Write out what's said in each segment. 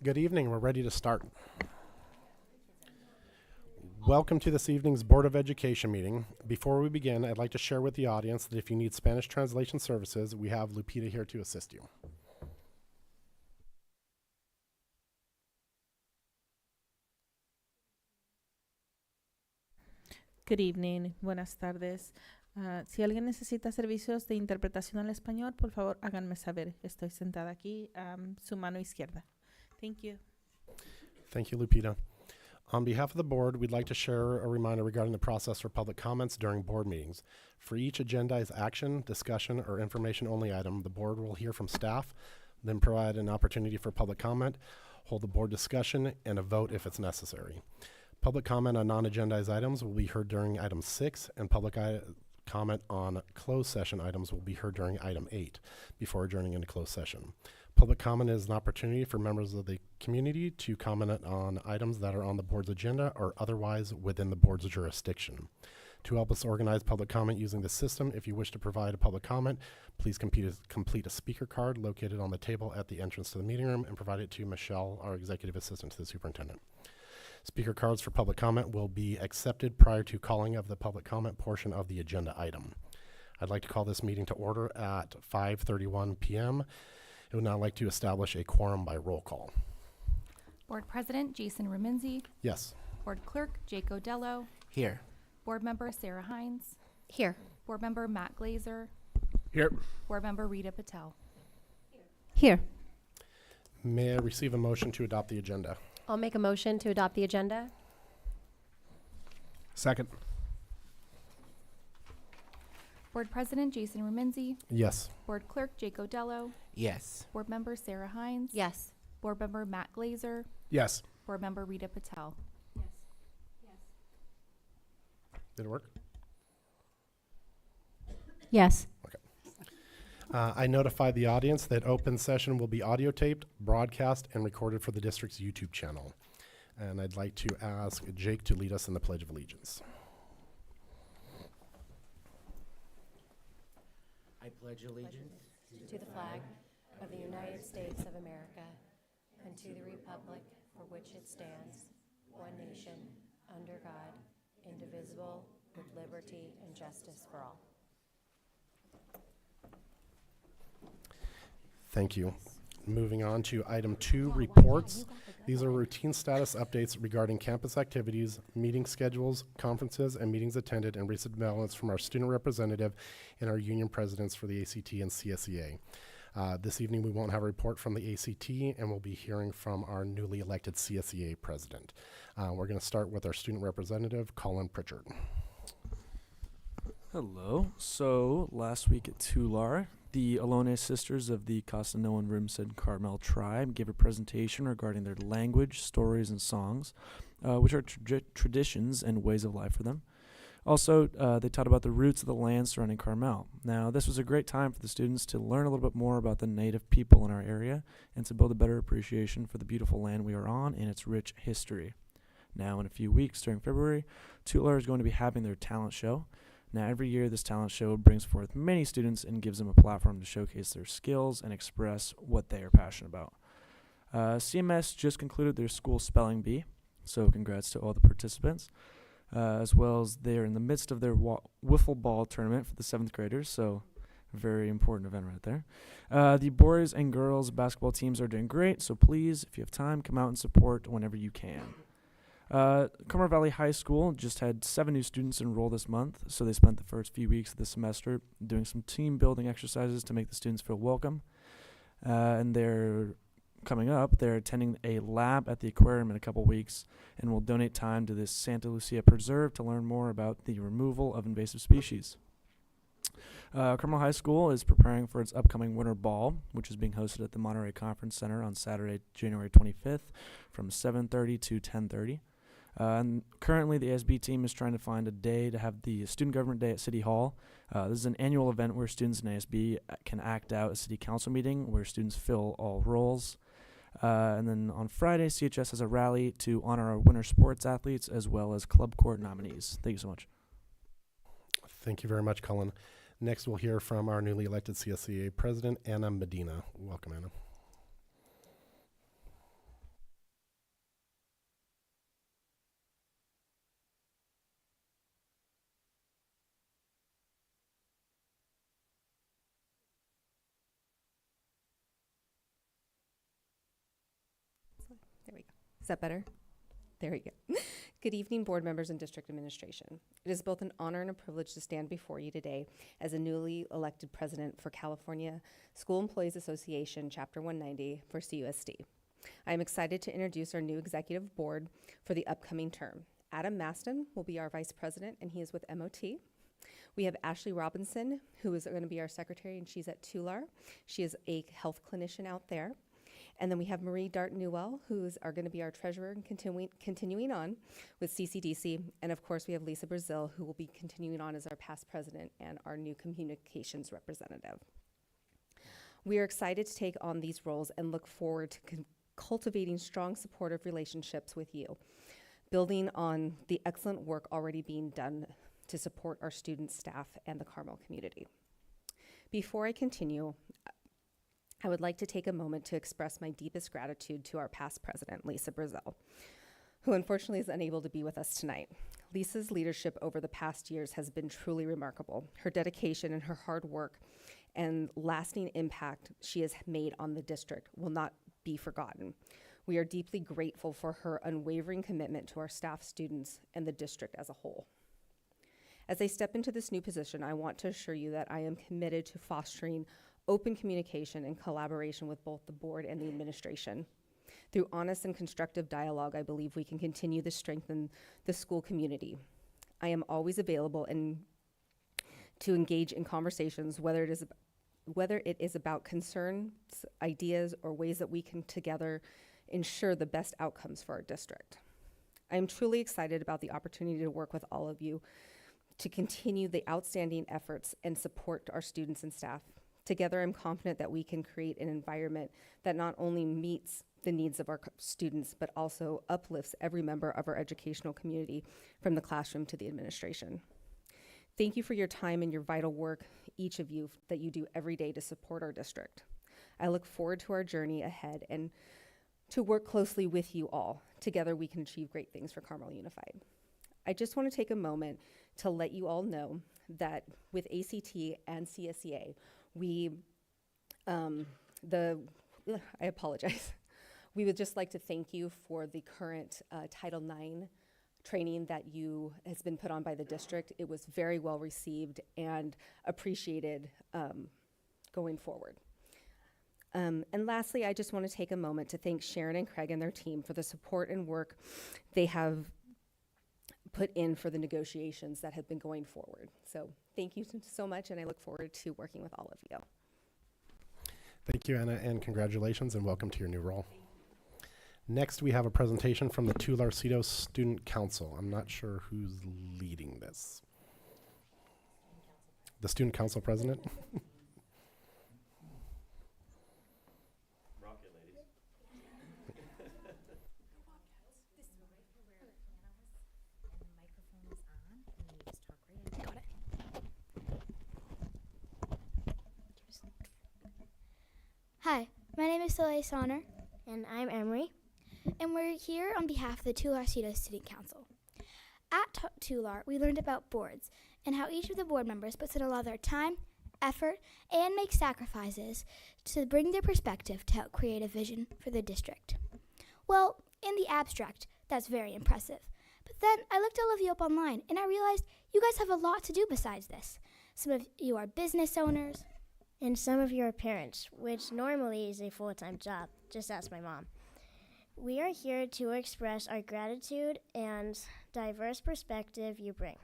Good evening. We're ready to start. Welcome to this evening's Board of Education meeting. Before we begin, I'd like to share with the audience that if you need Spanish translation services, we have Lupita here to assist you. Good evening, buenas tardes. Si alguien necesita servicios de interpretación al español, por favor háganme saber. Estoy sentada aquí, su mano izquierda. Thank you. Thank you, Lupita. On behalf of the board, we'd like to share a reminder regarding the process for public comments during board meetings. For each agendized action, discussion, or information-only item, the board will hear from staff, then provide an opportunity for public comment, hold a board discussion, and a vote if it's necessary. Public comment on non-agendized items will be heard during item 6, and public comment on closed session items will be heard during item 8 before adjourning into closed session. Public comment is an opportunity for members of the community to comment on items that are on the board's agenda or otherwise within the board's jurisdiction. To help us organize public comment using the system, if you wish to provide a public comment, please complete a speaker card located on the table at the entrance to the meeting room and provide it to Michelle, our executive assistant to the superintendent. Speaker cards for public comment will be accepted prior to calling of the public comment portion of the agenda item. I'd like to call this meeting to order at 5:31 p.m. I would now like to establish a quorum by roll call. Board President Jason Reminzi. Yes. Board Clerk Jake Odello. Here. Board Member Sarah Hines. Here. Board Member Matt Glazer. Here. Board Member Rita Patel. Here. May I receive a motion to adopt the agenda? I'll make a motion to adopt the agenda. Second. Board President Jason Reminzi. Yes. Board Clerk Jake Odello. Yes. Board Member Sarah Hines. Yes. Board Member Matt Glazer. Yes. Board Member Rita Patel. Did it work? Yes. I notified the audience that open session will be audio taped, broadcast, and recorded for the district's YouTube channel. And I'd like to ask Jake to lead us in the Pledge of Allegiance. I pledge allegiance To the flag of the United States of America and to the republic for which it stands, one nation, under God, indivisible, with liberty and justice for all. Thank you. Moving on to item 2, reports. These are routine status updates regarding campus activities, meeting schedules, conferences, and meetings attended, and recent developments from our student representative and our union presidents for the ACT and CSEA. This evening we won't have a report from the ACT, and we'll be hearing from our newly elected CSEA president. We're going to start with our student representative, Colin Pritchard. Hello. So last week at Tular, the Alone Sisters of the Costanoan Rimsed Carmel tribe gave a presentation regarding their language, stories, and songs, which are traditions and ways of life for them. Also, they taught about the roots of the land surrounding Carmel. Now, this was a great time for the students to learn a little bit more about the native people in our area and to build a better appreciation for the beautiful land we are on and its rich history. Now, in a few weeks during February, Tular is going to be having their talent show. Now, every year, this talent show brings forth many students and gives them a platform to showcase their skills and express what they are passionate about. CMS just concluded their school spelling bee, so congrats to all the participants, as well as they're in the midst of their wiffle ball tournament for the 7th graders, so very important event right there. The boys and girls basketball teams are doing great, so please, if you have time, come out and support whenever you can. Carmel Valley High School just had 7 new students enroll this month, so they spent the first few weeks of the semester doing some team building exercises to make the students feel welcome. And they're coming up, they're attending a lab at the aquarium in a couple weeks and will donate time to this Santa Lucia Preserve to learn more about the removal of invasive species. Carmel High School is preparing for its upcoming Winter Ball, which is being hosted at the Monterey Conference Center on Saturday, January 25th from 7:30 to 10:30. And currently, the ASB team is trying to find a day to have the Student Government Day at City Hall. This is an annual event where students in ASB can act out a city council meeting where students fill all roles. And then on Friday, CHS has a rally to honor our winter sports athletes as well as club court nominees. Thank you so much. Thank you very much, Colin. Next, we'll hear from our newly elected CSEA president, Anna Medina. Welcome, Anna. There we go. Is that better? There we go. Good evening, board members and district administration. It is both an honor and a privilege to stand before you today as a newly elected president for California School Employees Association, Chapter 190 for CUSD. I am excited to introduce our new executive board for the upcoming term. Adam Maston will be our vice president, and he is with MOT. We have Ashley Robinson, who is going to be our secretary, and she's at Tular. She is a health clinician out there. And then we have Marie Dart Newell, who's going to be our treasurer and continuing on with CCDC. And of course, we have Lisa Brazil, who will be continuing on as our past president and our new communications representative. We are excited to take on these roles and look forward to cultivating strong supportive relationships with you, building on the excellent work already being done to support our students, staff, and the Carmel community. Before I continue, I would like to take a moment to express my deepest gratitude to our past president, Lisa Brazil, who unfortunately is unable to be with us tonight. Lisa's leadership over the past years has been truly remarkable. Her dedication and her hard work and lasting impact she has made on the district will not be forgotten. We are deeply grateful for her unwavering commitment to our staff, students, and the district as a whole. As I step into this new position, I want to assure you that I am committed to fostering open communication and collaboration with both the board and the administration. Through honest and constructive dialogue, I believe we can continue to strengthen the school community. I am always available and to engage in conversations, whether it is about concerns, ideas, or ways that we can together ensure the best outcomes for our district. I am truly excited about the opportunity to work with all of you to continue the outstanding efforts and support our students and staff. Together, I'm confident that we can create an environment that not only meets the needs of our students, but also uplifts every member of our educational community from the classroom to the administration. Thank you for your time and your vital work, each of you, that you do every day to support our district. I look forward to our journey ahead and to work closely with you all. Together, we can achieve great things for Carmel Unified. I just want to take a moment to let you all know that with ACT and CSEA, I apologize. We would just like to thank you for the current Title IX training that has been put on by the district. It was very well received and appreciated going forward. And lastly, I just want to take a moment to thank Sharon and Craig and their team for the support and work they have put in for the negotiations that have been going forward. So thank you so much, and I look forward to working with all of you. Thank you, Anna, and congratulations and welcome to your new role. Next, we have a presentation from the Tularcito Student Council. I'm not sure who's leading this. The Student Council President? Hi, my name is Soleil Sonner. And I'm Emery. And we're here on behalf of the Tularcito Student Council. At Tular, we learned about boards and how each of the board members puts in a lot of their time, effort, and makes sacrifices to bring their perspective to help create a vision for the district. Well, in the abstract, that's very impressive. But then I looked all of you up online and I realized you guys have a lot to do besides this. Some of you are business owners, and some of you are parents, which normally is a full-time job. Just ask my mom. We are here to express our gratitude and diverse perspective you bring.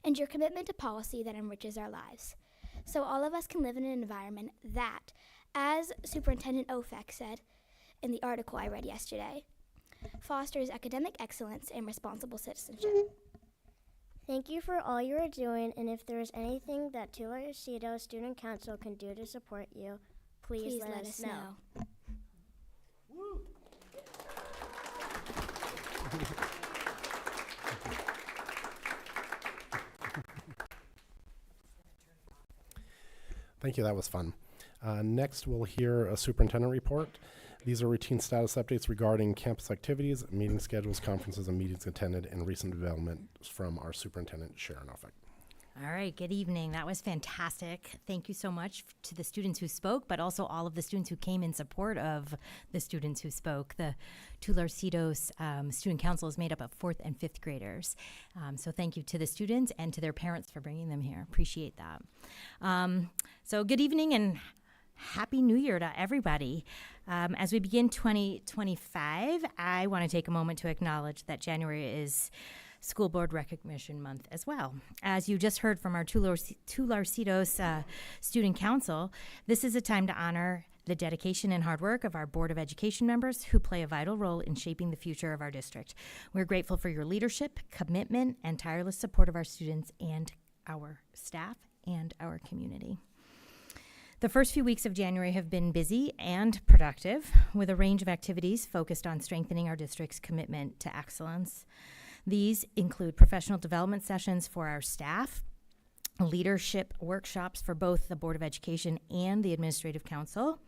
and your commitment to policy that enriches our lives, so all of us can live in an environment that, as Superintendent Ofek said in the article I read yesterday, fosters academic excellence and responsible citizenship. Thank you for all you are doing, and if there is anything that Tularcito Student Council can do to support you, please let us know. Thank you, that was fun. Next, we'll hear a superintendent report. These are routine status updates regarding campus activities, meeting schedules, conferences, and meetings attended, and recent developments from our superintendent, Sharon Ofek. All right, good evening. That was fantastic. Thank you so much to the students who spoke, but also all of the students who came in support of the students who spoke. The Tularcitos Student Council is made up of 4th and 5th graders. So thank you to the students and to their parents for bringing them here. Appreciate that. So good evening and Happy New Year to everybody. As we begin 2025, I want to take a moment to acknowledge that January is School Board Recognition Month as well. As you just heard from our Tularcitos Student Council, this is a time to honor the dedication and hard work of our Board of Education members who play a vital role in shaping the future of our district. We're grateful for your leadership, commitment, and tireless support of our students and our staff and our community. The first few weeks of January have been busy and productive, with a range of activities focused on strengthening our district's commitment to excellence. These include professional development sessions for our staff, leadership workshops for both the Board of Education and the Administrative Council,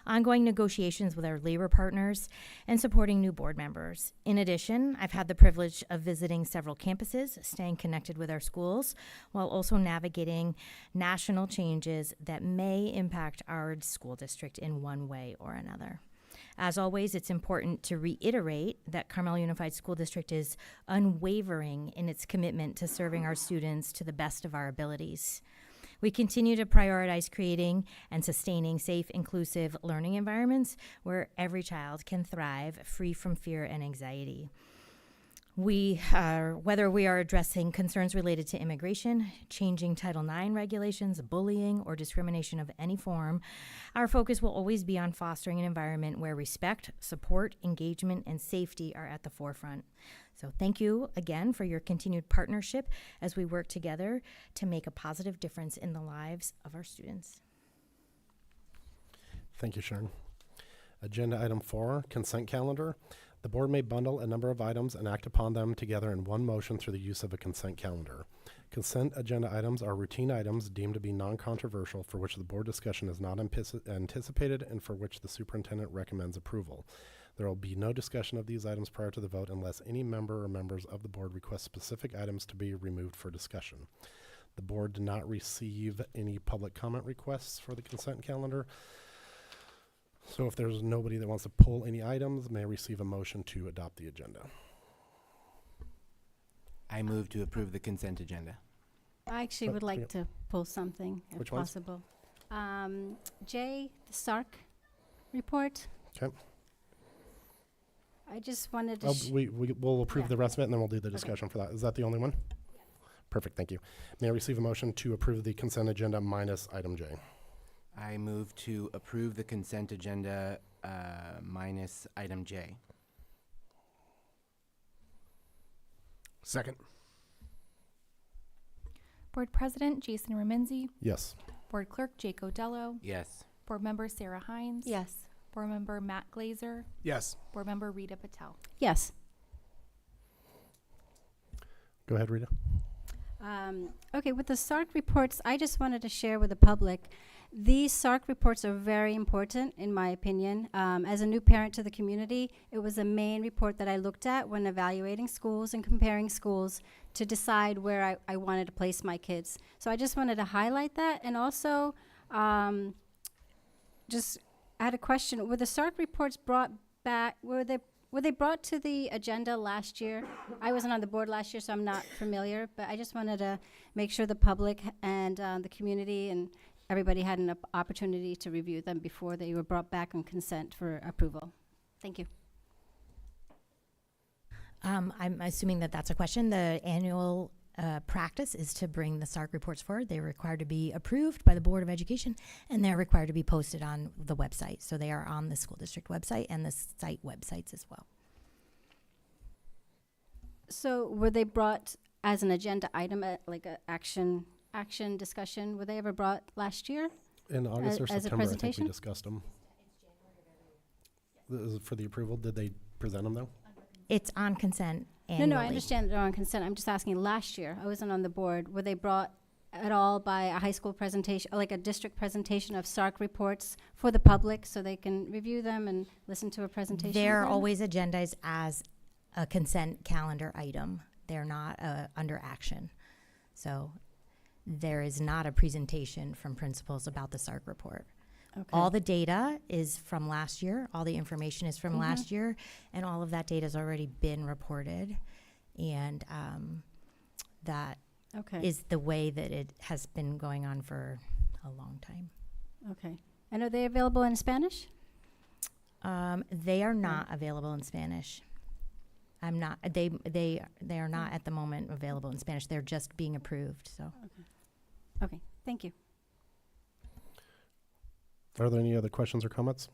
ongoing negotiations with our labor partners, and supporting new board members. In addition, I've had the privilege of visiting several campuses, staying connected with our schools, while also navigating national changes that may impact our school district in one way or another. As always, it's important to reiterate that Carmel Unified School District is unwavering in its commitment to serving our students to the best of our abilities. We continue to prioritize creating and sustaining safe, inclusive learning environments where every child can thrive, free from fear and anxiety. Whether we are addressing concerns related to immigration, changing Title IX regulations, bullying, or discrimination of any form, our focus will always be on fostering an environment where respect, support, engagement, and safety are at the forefront. So thank you again for your continued partnership as we work together to make a positive difference in the lives of our students. Thank you, Sharon. Agenda item 4, consent calendar. The board may bundle a number of items and act upon them together in one motion through the use of a consent calendar. Consent agenda items are routine items deemed to be non-controversial for which the board discussion is not anticipated and for which the superintendent recommends approval. There will be no discussion of these items prior to the vote unless any member or members of the board request specific items to be removed for discussion. The board did not receive any public comment requests for the consent calendar. So if there's nobody that wants to pull any items, may I receive a motion to adopt the agenda? I move to approve the consent agenda. I actually would yeah. like to pull something if Which ones? possible. J, the SARC report. Okay. I just wanted to. We'll approve Yeah. the rest of it and then we'll do the discussion for that. Is that the only one? Perfect, thank you. May I receive a motion to approve the consent agenda minus item J? I move to approve the consent agenda minus item J. Second. Board President Jason Remenzi, Yes. Board Clerk Jake Odello, Yes. Board Member Sarah Hines, Yes. Board Member Matt Glazer, Yes. Board Member Rita Patel. Yes. Go ahead, Rita. Okay, with the SARC reports, I just wanted to share with the public. These SARC reports are very important, in my opinion. As a new parent to the community, it was a main report that I looked at when evaluating schools and comparing schools to decide where I wanted to place my kids. So I just wanted to highlight that. And also, just I had a question. Were the SARC reports brought back, were they brought to the agenda last year? I wasn't on the board last year, so I'm not familiar, but I just wanted to make sure the public and the community and everybody had an opportunity to review them before they were brought back on consent for approval. Thank you. I'm assuming that that's a question. The annual practice is to bring the SARC reports forward. They're required to be approved by the Board of Education, and they're required to be posted on the website. So they are on the school district website and the site websites as well. So were they brought as an agenda item, like a action discussion? Were they ever brought last year? In August or as a September, I think we presentation? discussed them. For the approval, did they present them though? It's on consent annually. No, I understand they're on consent. I'm just asking last year. I wasn't on the board. Were they brought at all by a high school presentation, like a district presentation of SARC reports for the public so they can review them and listen to a presentation? They're of them? always agendized as a consent calendar item. They're not under action. So there is not a presentation from principals about the SARC report. Okay. All the data is from last year. All the information is from last year, and all of that data has already been reported. And that Okay. is the way that it has been going on for a long time. Okay. And are they available in Spanish? They are not available in Spanish. I'm not. They are not at the moment available in Spanish. They're just being approved. So. Okay. Thank you. Are there any other questions or comments?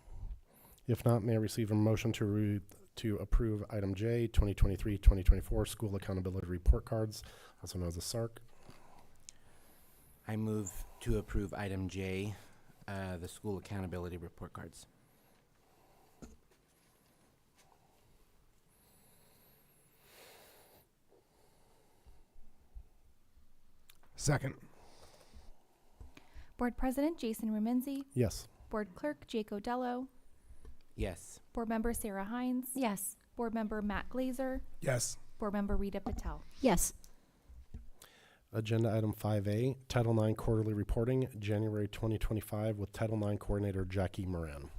If not, may I receive a motion to approve item J, 2023-2024 School Accountability Report Cards, also known as the SARC? I move to approve item J, the school accountability report cards. Second. Board President Jason Remenzi, Yes. Board Clerk Jake Odello, Yes. Board Member Sarah Hines, Yes. Board Member Matt Glazer, Yes. Board Member Rita Patel. Yes. Agenda item 5A, Title IX Quarterly Reporting, January 2025, with Title IX Coordinator Jackie Moran.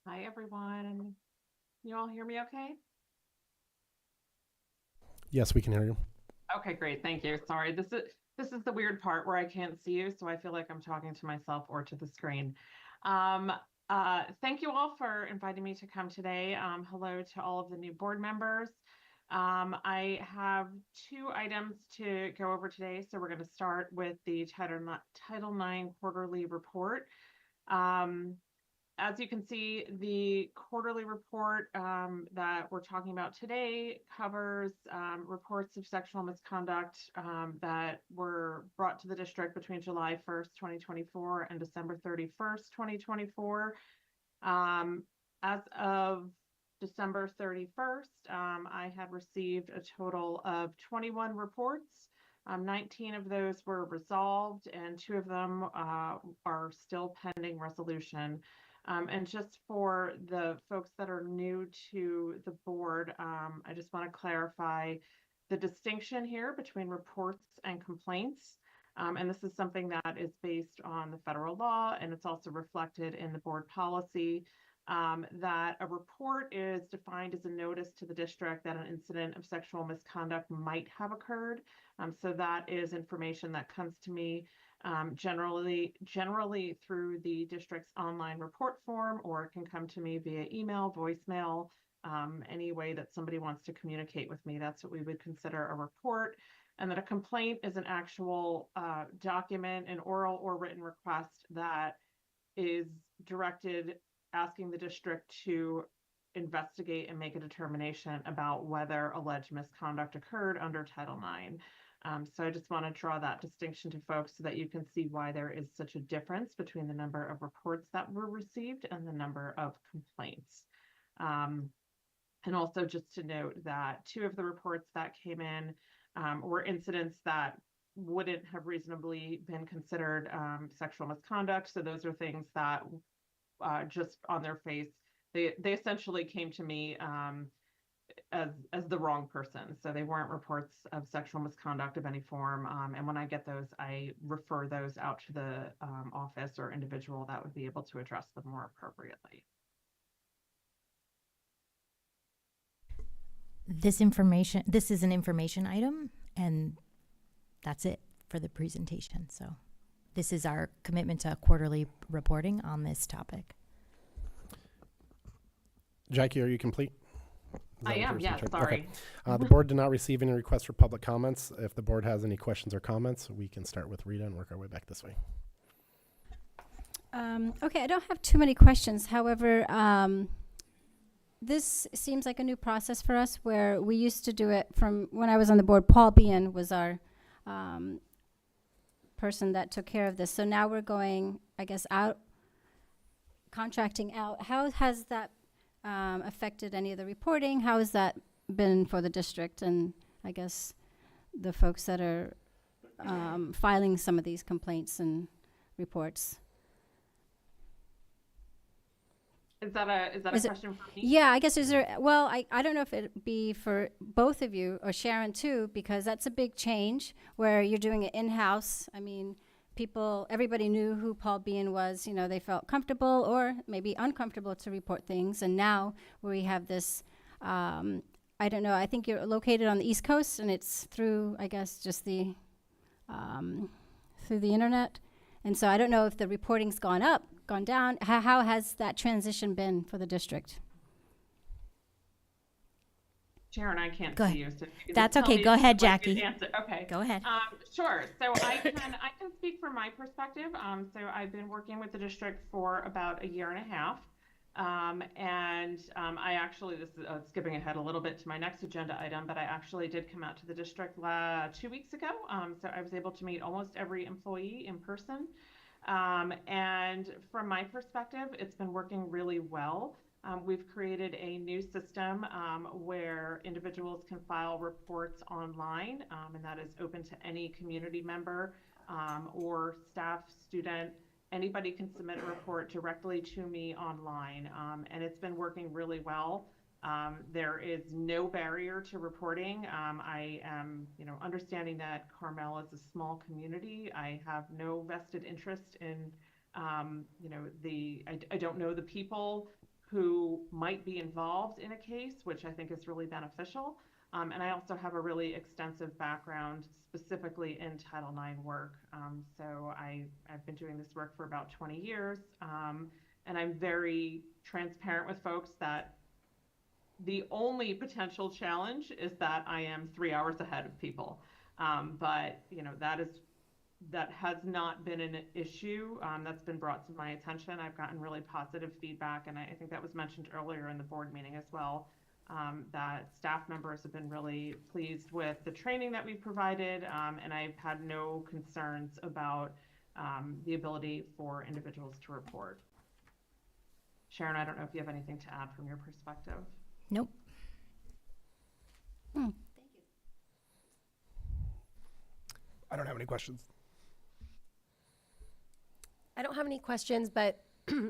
Hi, everyone. You all hear me okay? Yes, we can hear you. Okay, great. Thank you. Sorry. This is the weird part where I can't see you, so I feel like I'm talking to myself or to the screen. Thank you all for inviting me to come today. Hello to all of the new board members. I have 2 items to go over today. So we're going to start with the Title IX quarterly report. As you can see, the quarterly report that we're talking about today covers reports of sexual misconduct that were brought to the district between July 1st, 2024 and December 31st, 2024. As of December 31st, I had received a total of 21 reports. 19 of those were resolved and 2 of them are still pending resolution. And just for the folks that are new to the board, I just want to clarify the distinction here between reports and complaints. And this is something that is based on the federal law, and it's also reflected in the board policy, that a report is defined as a notice to the district that an incident of sexual misconduct might have occurred. So that is information that comes to me generally through the district's online report form, or it can come to me via email, voicemail, any way that somebody wants to communicate with me. That's what we would consider a report. And that a complaint is an actual document, an oral or written request that is directed asking the district to investigate and make a determination about whether alleged misconduct occurred under Title IX. So I just want to draw that distinction to folks so that you can see why there is such a difference between the number of reports that were received and the number of complaints. And also just to note that 2 of the reports that came in were incidents that wouldn't have reasonably been considered sexual misconduct. So those are things that just on their face, they essentially came to me as the wrong person. So they weren't reports of sexual misconduct of any form. And when I get those, I refer those out to the office or individual that would be able to address them more appropriately. This is an information item, and that's it for the presentation. So this is our commitment to quarterly reporting on this topic. Jackie, are you complete? I am, yes, sorry. Okay. The board did not receive any requests for public comments. If the board has any questions or comments, we can start with Rita and work our way back this way. Okay, I don't have too many questions. However, this seems like a new process for us where we used to do it from when I was on the board. Paul Bean was our person that took care of this. So now we're going, I guess, contracting out. How has that affected any of the reporting? How has that been for the district and I guess the folks that are filing some of these complaints and reports? Is that a Is it- question for me? Yeah, I guess is there, well, I don't know if it'd be for both of you or Sharon too, because that's a big change where you're doing it in-house. I mean, everybody knew who Paul Bean was, you know, they felt comfortable or maybe uncomfortable to report things. And now we have this, I don't know, I think you're located on the East Coast and it's through, I guess, just through the internet. And so I don't know if the reporting's gone up, gone down. How has that transition been for the district? Sharon, I can't Go see ahead. you. So you can That's just tell okay. me Go ahead, what you Jackie. answer. Okay. Go ahead. Sure. So I can speak from my perspective. So I've been working with the district for about a year and a half. I actually, this is skipping ahead a little bit to my next agenda item, but I actually did come out to the district 2 weeks ago. So I was able to meet almost every employee in person. And from my perspective, it's been working really well. We've created a new system where individuals can file reports online, and that is open to any community member or staff, student. Anybody can submit a report directly to me online, and it's been working really well. There is no barrier to reporting. I am, understanding that Carmel is a small community. I have no vested interest in, I don't know the people who might be involved in a case, which I think is really beneficial. And I also have a really extensive background specifically in Title IX work. So I've been doing this work for about 20 years. And I'm very transparent with folks that the only potential challenge is that I am 3 hours ahead of people. But that has not been an issue. That's been brought to my attention. I've gotten really positive feedback, and I think that was mentioned earlier in the board meeting as well, that staff members have been really pleased with the training that we've provided, and I've had no concerns about the ability for individuals to report. Sharon, I don't know if you have anything to add from your perspective. Nope. Hmm. I don't have any questions. I don't have any questions, but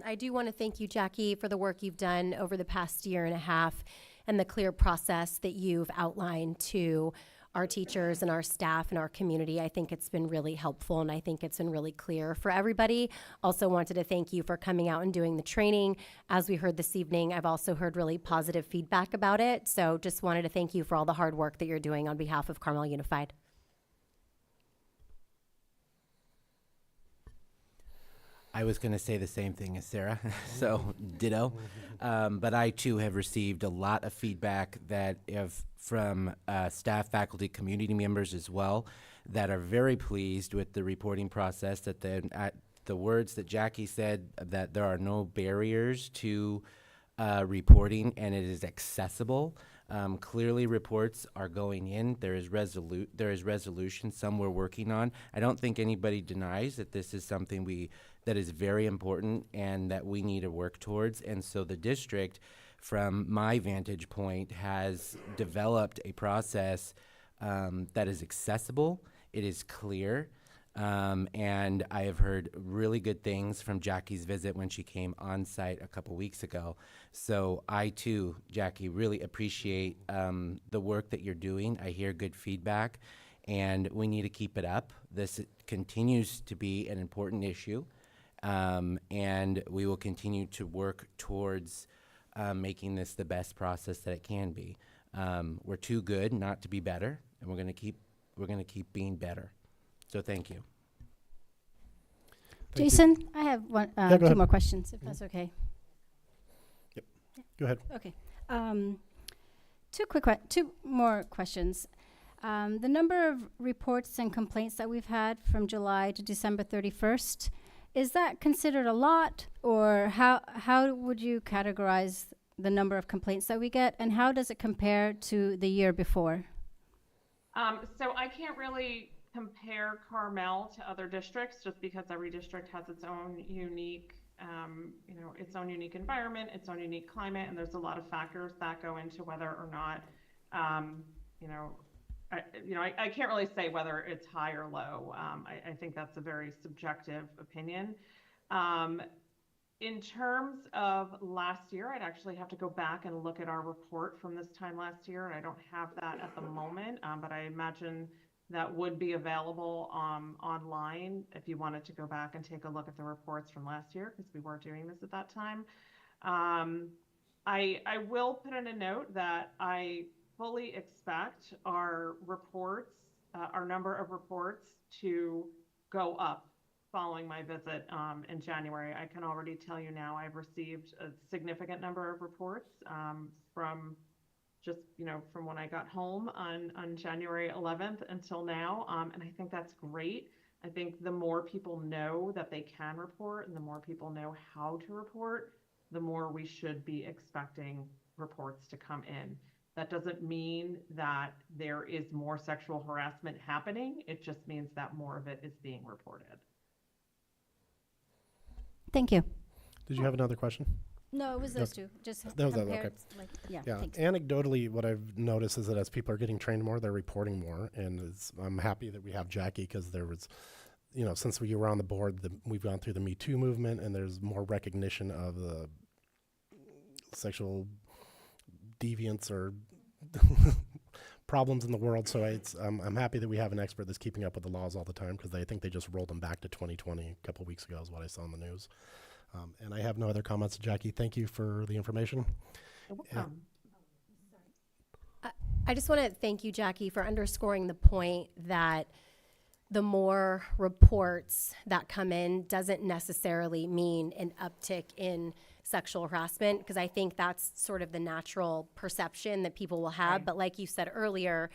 I do want to thank you, Jackie, for the work you've done over the past year and a half and the clear process that you've outlined to our teachers and our staff and our community. I think it's been really helpful, and I think it's been really clear for everybody. Also wanted to thank you for coming out and doing the training. As we heard this evening, I've also heard really positive feedback about it. So just wanted to thank you for all the hard work that you're doing on behalf of Carmel Unified. I was going to say the same thing as Sarah, so ditto. But I too have received a lot of feedback from staff, faculty, community members as well, that are very pleased with the reporting process. That the words that Jackie said, that there are no barriers to reporting and it is accessible. Clearly, reports are going in. There is resolution. Some we're working on. I don't think anybody denies that this is something that is very important and that we need to work towards. And so the district, from my vantage point, has developed a process that is accessible. It is clear. And I have heard really good things from Jackie's visit when she came on site a couple weeks ago. So I too, Jackie, really appreciate the work that you're doing. I hear good feedback, and we need to keep it up. This continues to be an important issue, and we will continue to work towards making this the best process that it can be. We're too good not to be better, and we're going to keep being better. So thank you. Thank you. Jason, I have go two ahead. more questions, if that's okay. Go ahead. Okay. Two more questions. The number of reports and complaints that we've had from July to December 31st, is that considered a lot, or how would you categorize the number of complaints that we get, and how does it compare to the year before? So I can't really compare Carmel to other districts just because every district has its own unique, its own unique environment, its own unique climate, and there's a lot of factors that go into whether or not, I can't really say whether it's high or low. I think that's a very subjective opinion. In terms of last year, I'd actually have to go back and look at our report from this time last year, and I don't have that at the moment, but I imagine that would be available online if you wanted to go back and take a look at the reports from last year, because we were doing this at that time. I will put in a note that I fully expect our reports, our number of reports, to go up following my visit in January. I can already tell you now I've received a significant number of reports from just, from when I got home on January 11th until now. And I think that's great. I think the more people know that they can report and the more people know how to report, the more we should be expecting reports to come in. That doesn't mean that there is more sexual harassment happening. It just means that more of it is being reported. Thank you. Did you have another question? No, it was those two. Just That was it, compared, okay. like, yeah, Yeah, thanks. anecdotally, what I've noticed is that as people are getting trained more, they're reporting more, and I'm happy that we have Jackie, because there was, since we were on the board, we've gone through the Me Too movement, and there's more recognition of the sexual deviance or problems in the world. So I'm happy that we have an expert that's keeping up with the laws all the time, because I think they just rolled them back to 2020 a couple weeks ago is what I saw in the news. And I have no other comments. Jackie, thank you for the information. You're welcome. I just want to thank you, Jackie, for underscoring the point that the more reports that come in doesn't necessarily mean an uptick in sexual harassment, because I think that's sort of the natural perception that people will have. Right. But like you said earlier,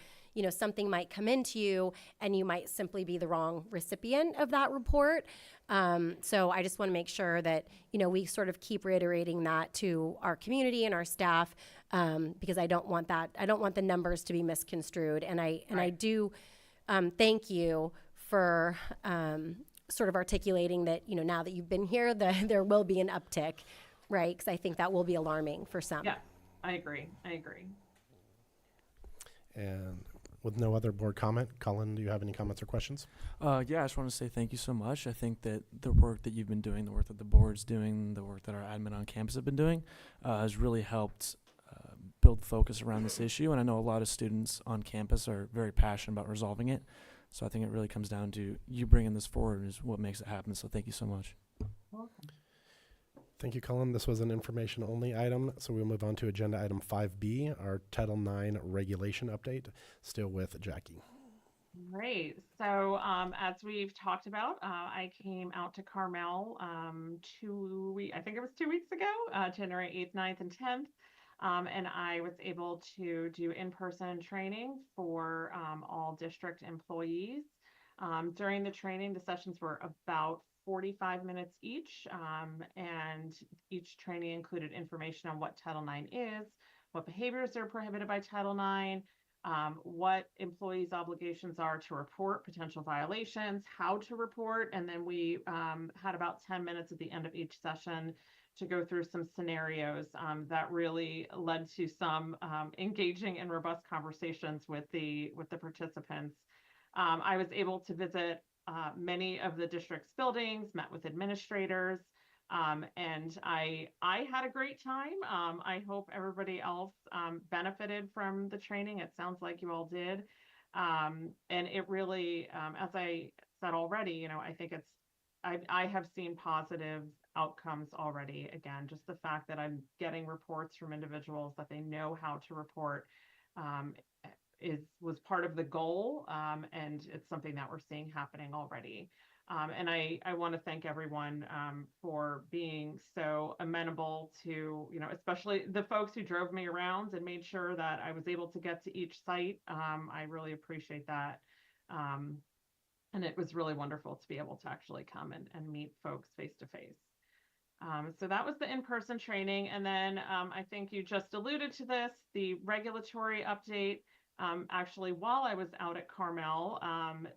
something might come into you and you might simply be the wrong recipient of that report. So I just want to make sure that, we sort of keep reiterating that to our community and our staff, because I don't want the numbers to be misconstrued. And I do thank you for sort of articulating that, now that you've been here, there will be an uptick, right? Because I think that will be alarming for some. Yeah, I agree. And with no other board comment, Colin, do you have any comments or questions? Yeah, I just want to say thank you so much. I think that the work that you've been doing, the work that the board's doing, the work that our admin on campus have been doing has really helped build focus around this issue. And I know a lot of students on campus are very passionate about resolving it. So I think it really comes down to you bringing this forward is what makes it happen. So thank you so much. Welcome. Thank you, Colin. This was an information-only item, so we'll move on to agenda item 5B, our Title IX regulation update, still with Jackie. Great. So as we've talked about, I came out to Carmel I think it was 2 weeks ago, January 8th, 9th, and 10th. And I was able to do in-person training for all district employees. During the training, the sessions were about 45 minutes each, and each training included information on what Title IX is, what behaviors are prohibited by Title IX, what employees' obligations are to report potential violations, how to report, and then we had about 10 minutes at the end of each session to go through some scenarios that really led to some engaging and robust conversations with the participants. I was able to visit many of the district's buildings, met with administrators, and I had a great time. I hope everybody else benefited from the training. It sounds like you all did. And it really, as I said already, I think I have seen positive outcomes already. Again, just the fact that I'm getting reports from individuals that they know how to report was part of the goal, and it's something that we're seeing happening already. And I want to thank everyone for being so amenable to, especially the folks who drove me around and made sure that I was able to get to each site. I really appreciate that. And it was really wonderful to be able to actually come and meet folks face to face. So that was the in-person training. And then I think you just alluded to this, the regulatory update. Actually, while I was out at Carmel,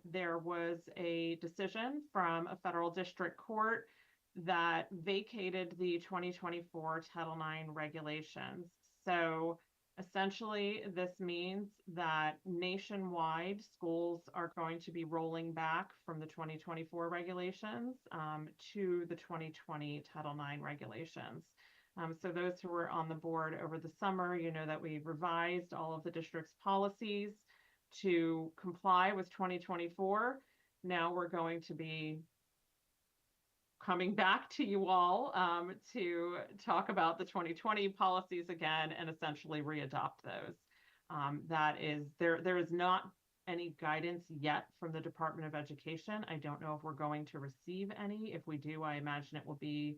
there was a decision from a federal district court that vacated the 2024 Title IX regulations. So Essentially, this means that nationwide schools are going to be rolling back from the 2024 regulations to the 2020 Title IX regulations. So those who were on the board over the summer, you know that we revised all of the district's policies to comply with 2024. Now we're going to be coming back to you all to talk about the 2020 policies again and essentially readopt those. That is, there is not any guidance yet from the Department of Education. I don't know if we're going to receive any. If we do, I imagine it will be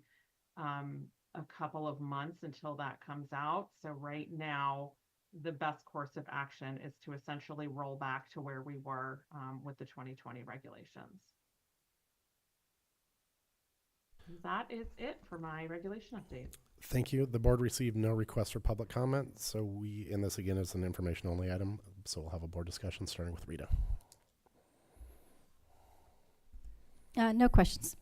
a couple of months until that comes out. So right now, the best course of action is to essentially roll back to where we were with the 2020 regulations. That is it for my regulation update. Thank you. The board received no requests for public comment, so and this again is an information only item, so we'll have a board discussion starting with Rita. No questions.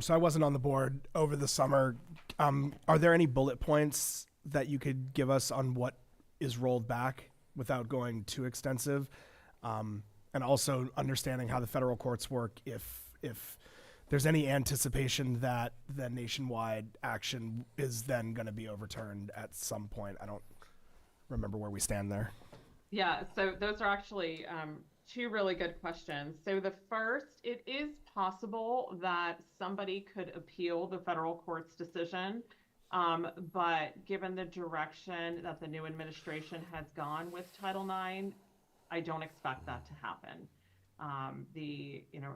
So I wasn't on the board over the summer. Are there any bullet points that you could give us on what is rolled back without going too extensive? And also understanding how the federal courts work, if there's any anticipation that the nationwide action is then going to be overturned at some point. I don't remember where we stand there. Yeah, so those are actually two really good questions. So the first, it is possible that somebody could appeal the federal court's decision, but given the direction that the new administration has gone with Title IX, I don't expect that to happen.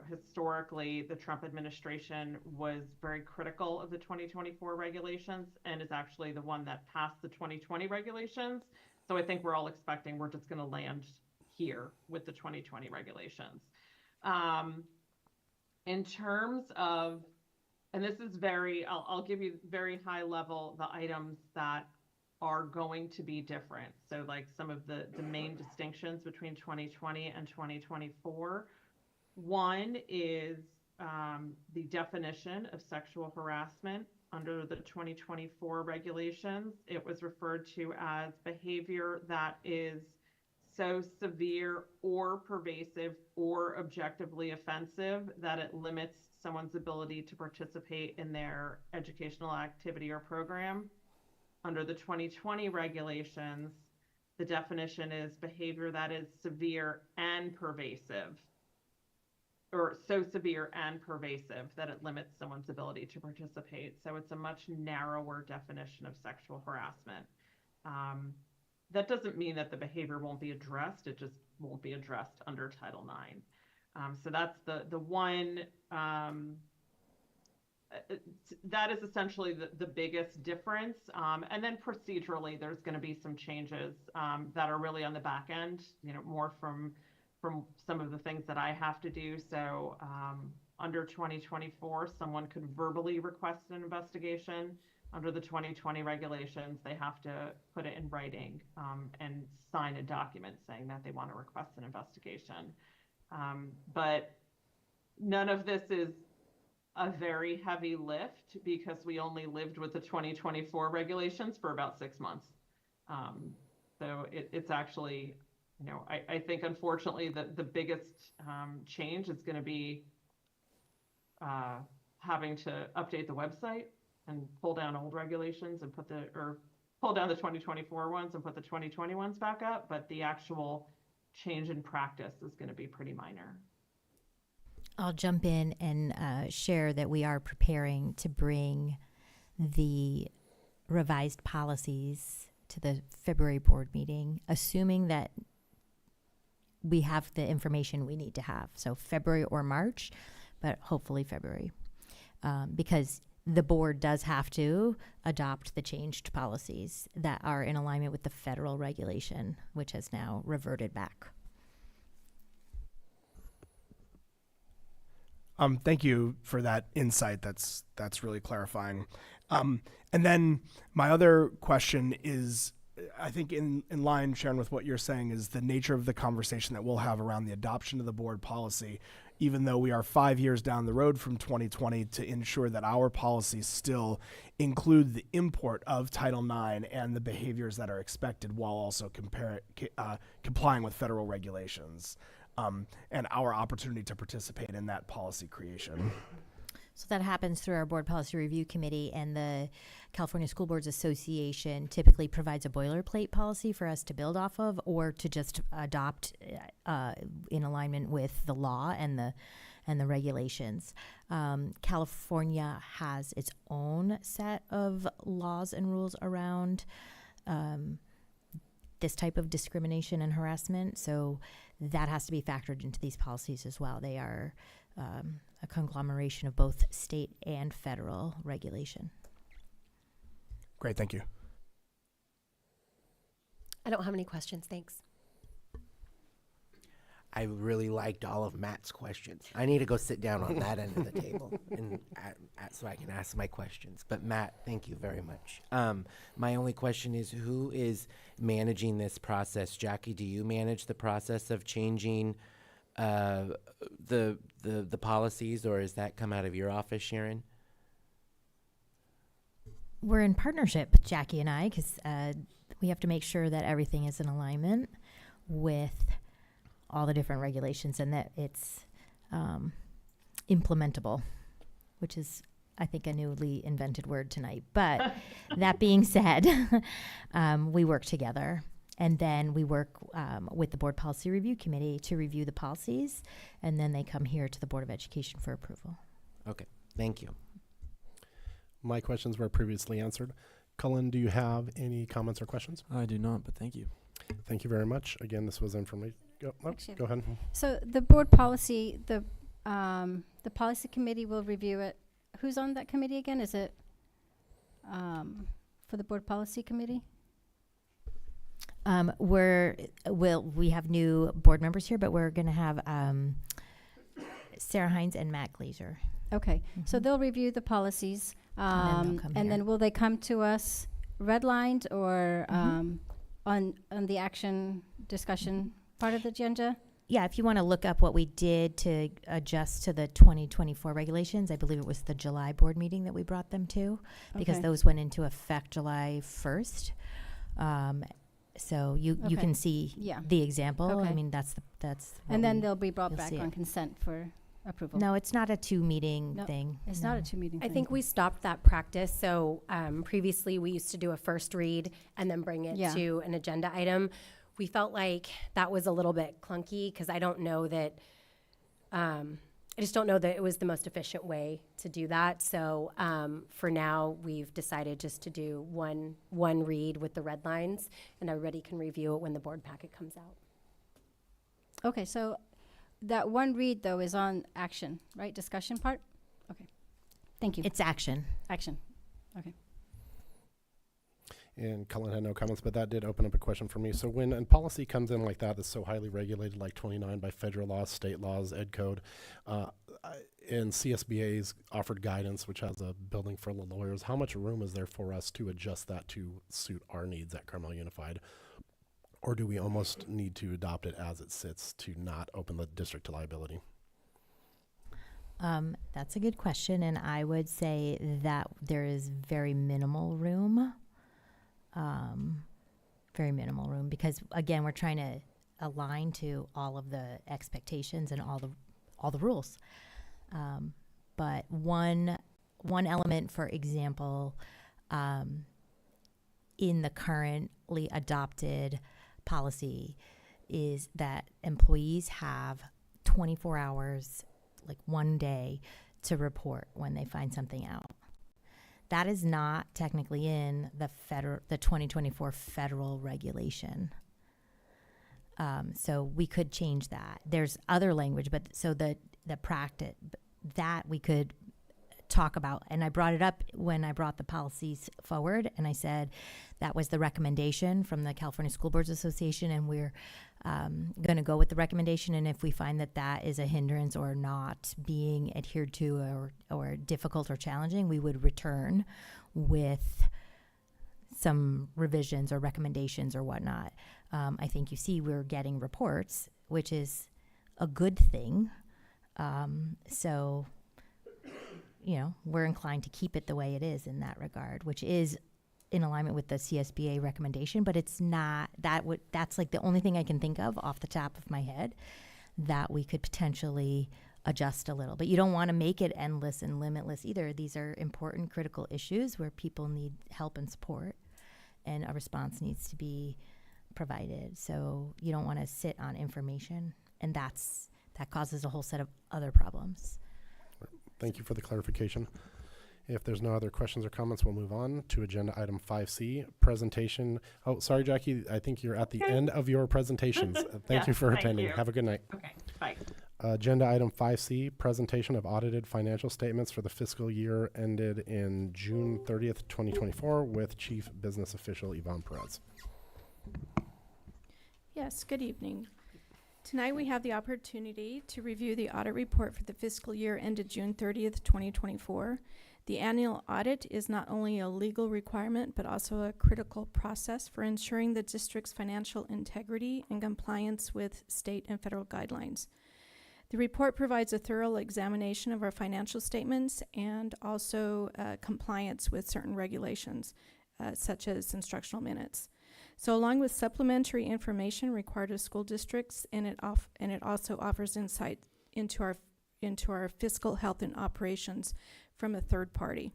Historically, the Trump administration was very critical of the 2024 regulations and is actually the one that passed the 2020 regulations. So I think we're all expecting we're just going to land here with the 2020 regulations. In terms of, and this is I'll give you very high level, the items that are going to be different. So like some of the main distinctions between 2020 and 2024. One is the definition of sexual harassment under the 2024 regulations. It was referred to as behavior that is so severe or pervasive or objectively offensive that it limits someone's ability to participate in their educational activity or program. Under the 2020 regulations, the definition is behavior that is severe and pervasive, or so severe and pervasive that it limits someone's ability to participate. So it's a much narrower definition of sexual harassment. That doesn't mean that the behavior won't be addressed. It just won't be addressed under Title IX. So that's the one. That is essentially the biggest difference. And then procedurally, there's going to be some changes that are really on the back end, more from some of the things that I have to do. So under 2024, someone could verbally request an investigation. Under the 2020 regulations, they have to put it in writing and sign a document saying that they want to request an investigation. But none of this is a very heavy lift because we only lived with the 2024 regulations for about 6 months. So it's actually, I think unfortunately the biggest change is going to be having to update the website and pull down old regulations and pull down the 2024 ones and put the 2020 ones back up. But the actual change in practice is going to be pretty minor. I'll jump in and share that we are preparing to bring the revised policies to the February board meeting, assuming that we have the information we need to have. So February or March, but hopefully February, because the board does have to adopt the changed policies that are in alignment with the federal regulation, which has now reverted back. Thank you for that insight. That's really clarifying. And then my other question is, I think in line, Sharon, with what you're saying, is the nature of the conversation that we'll have around the adoption of the board policy. even though we are 5 years down the road from 2020, to ensure that our policies still include the import of Title IX and the behaviors that are expected while also complying with federal regulations, and our opportunity to participate in that policy creation. So that happens through our Board Policy Review Committee, and the California School Boards Association typically provides a boilerplate policy for us to build off of, or to just adopt in alignment with the law and the regulations. California has its own set of laws and rules around this type of discrimination and harassment, so that has to be factored into these policies as well. They are a conglomeration of both state and federal regulation. Great, thank you. I don't have any questions, thanks. I really liked all of Matt's questions. I need to go sit down on that end of the table and so I can ask my questions. But Matt, thank you very much. My only question is, who is managing this process? Jackie, do you manage the process of changing the policies, or does that come out of your office, Sharon? We're in partnership, Jackie and I, because we have to make sure that everything is in alignment with all the different regulations and that it's implementable, which is, I think, a newly invented word tonight. But that being said, we work together. And then we work with the Board Policy Review Committee to review the policies, and then they come here to the Board of Education for approval. Okay, thank you. My questions were previously answered. Cullen, do you have any comments or questions? I do not, but thank you. Thank you very much. Again, this was information. Go ahead. So the board policy, the policy committee will review it. Who's on that committee again? Is it for the board policy committee? We have new board members here, but we're going to have Sarah Hines and Matt Glazer. Okay, so they'll review the policies, and then will they come to us redlined or on the action discussion part of the agenda? Yeah, if you want to look up what we did to adjust to the 2024 regulations, I believe it was the July board meeting that we brought them to, because those went into effect July 1st. So you can see the example. Okay. I mean, that's and then they'll be brought you'll back see on it. consent for approval. No, it's not a two-meeting No, thing. It's No. not a two-meeting I thing. think we stopped that practice. So previously we used to do a first read and then bring it to an agenda item. We felt like that was a little bit clunky because I don't know that, I just don't know that it was the most efficient way to do that. So for now, we've decided just to do one read with the red lines, and everybody can review it when the board packet comes out. Okay, so that one read, though, is on action, right? Discussion part? Okay. Thank you. It's action. Action. Okay. And Cullen had no comments, but that did open up a question for me. So when a policy comes in like that, that's so highly regulated, like 29 by federal laws, state laws, ed code, and CSBA's offered guidance, which has a building full of lawyers, how much room is there for us to adjust that to suit our needs at Carmel Unified? Or do we almost need to adopt it as it sits to not open the district to liability? That's a good question, and I would say that there is very minimal room. Very minimal room, because again, we're trying to align to all of the expectations and all the rules. But one element, for example, in the currently adopted policy is that employees have 24 hours, like one day, to report when they find something out. That is not technically in the 2024 federal regulation. So we could change that. There's other language, but so the practice that we could talk about, and I brought it up when I brought the policies forward, and I said that was the recommendation from the California School Boards Association, and we're going to go with the recommendation, and if we find that that is a hindrance or not being adhered to or difficult or challenging, we would return with some revisions or recommendations or whatnot. I think you see we're getting reports, which is a good thing. So, you know, we're inclined to keep it the way it is in that regard, which is in alignment with the CSBA recommendation, but it's not, that's like the only thing I can think of off the top of my head that we could potentially adjust a little. But you don't want to make it endless and limitless either. These are important, critical issues where people need help and support, and a response needs to be provided. So you don't want to sit on information, and that causes a whole set of other problems. Thank you for the clarification. If there's no other questions or comments, we'll move on to agenda item 5C, presentation. Oh, sorry, Jackie. I think you're at the end of your presentations. Thank you for attending. Have a good night. Okay, bye. Agenda item 5C, presentation of audited financial statements for the fiscal year ended in June 30th, 2024 with Chief Business Official Yvonne Perez. Yes, good evening. Tonight we have the opportunity to review the audit report for the fiscal year ended June 30th, 2024. The annual audit is not only a legal requirement, but also a critical process for ensuring the district's financial integrity and compliance with state and federal guidelines. The report provides a thorough examination of our financial statements and also compliance with certain regulations, such as instructional minutes. So along with supplementary information required of school districts, and it also offers insight into our fiscal health and operations from a third party.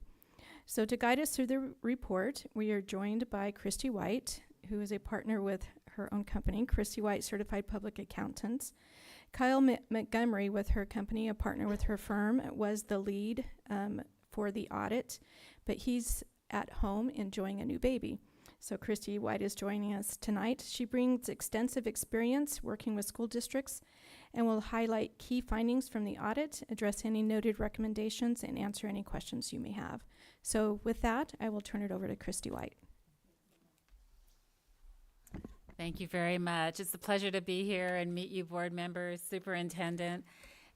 So to guide us through the report, we are joined by Christy White, who is a partner with her own company, Christy White Certified Public Accountants. Kyle Montgomery with her company, a partner with her firm, was the lead for the audit, but he's at home enjoying a new baby. So Christy White is joining us tonight. She brings extensive experience working with school districts and will highlight key findings from the audit, address any noted recommendations, and answer any questions you may have. So with that, I will turn it over to Christy White. Thank you very much. It's a pleasure to be here and meet you, board members, superintendent.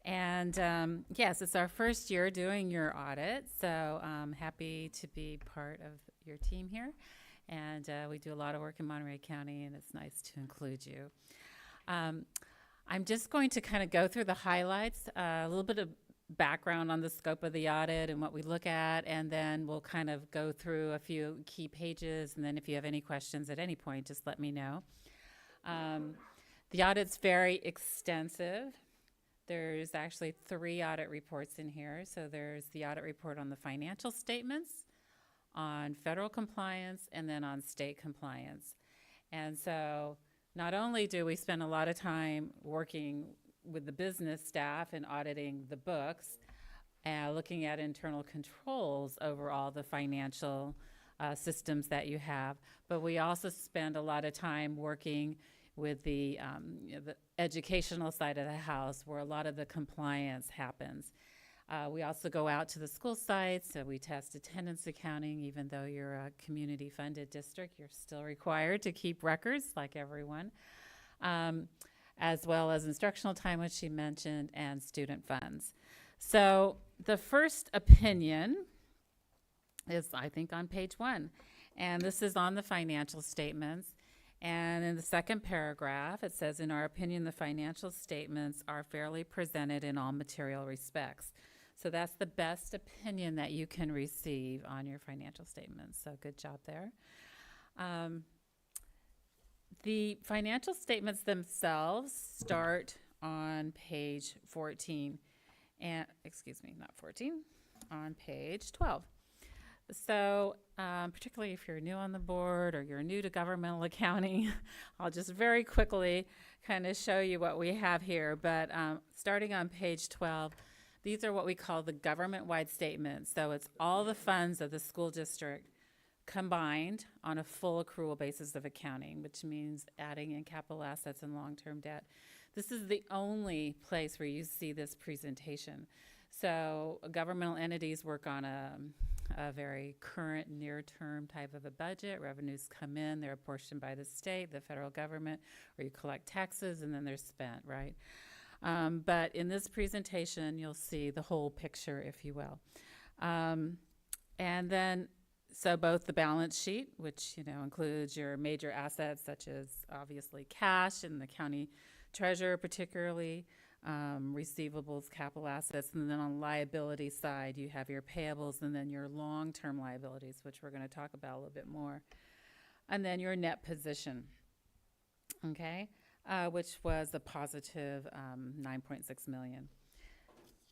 And yes, it's our first year doing your audit, so I'm happy to be part of your team here. And we do a lot of work in Monterey County, and it's nice to include you. I'm just going to kind of go through the highlights, a little bit of background on the scope of the audit and what we look at, and then we'll kind of go through a few key pages, and then if you have any questions at any point, just let me know. The audit's very extensive. There's actually 3 audit reports in here. So there's the audit report on the financial statements, on federal compliance, and then on state compliance. And so not only do we spend a lot of time working with the business staff and auditing the books, looking at internal controls over all the financial systems that you have, but we also spend a lot of time working with the educational side of the house where a lot of the compliance happens. We also go out to the school sites, so we test attendance accounting. Even though you're a community-funded district, you're still required to keep records like everyone, as well as instructional time, which she mentioned, and student funds. So the first opinion is, I think, on page 1, and this is on the financial statements. And in the second paragraph, it says, in our opinion, the financial statements are fairly presented in all material respects. So that's the best opinion that you can receive on your financial statements. So good job there. The financial statements themselves start on page 14. And, excuse me, not 14, on page 12. So particularly if you're new on the board or you're new to governmental accounting, I'll just very quickly kind of show you what we have here. But starting on page 12, these are what we call the government-wide statements. So it's all the funds of the school district combined on a full accrual basis of accounting, which means adding in capital assets and long-term debt. This is the only place where you see this presentation. So governmental entities work on a very current near-term type of a budget. Revenues come in, they're apportioned by the state, the federal government, where you collect taxes and then they're spent, right? But in this presentation, you'll see the whole picture, if you will. And then, so both the balance sheet, which includes your major assets such as obviously cash and the county treasurer particularly, receivables, capital assets, and then on the liability side, you have your payables and then your long-term liabilities, which we're going to talk about a little bit more. And then your net position, okay, which was a positive 9.6 million.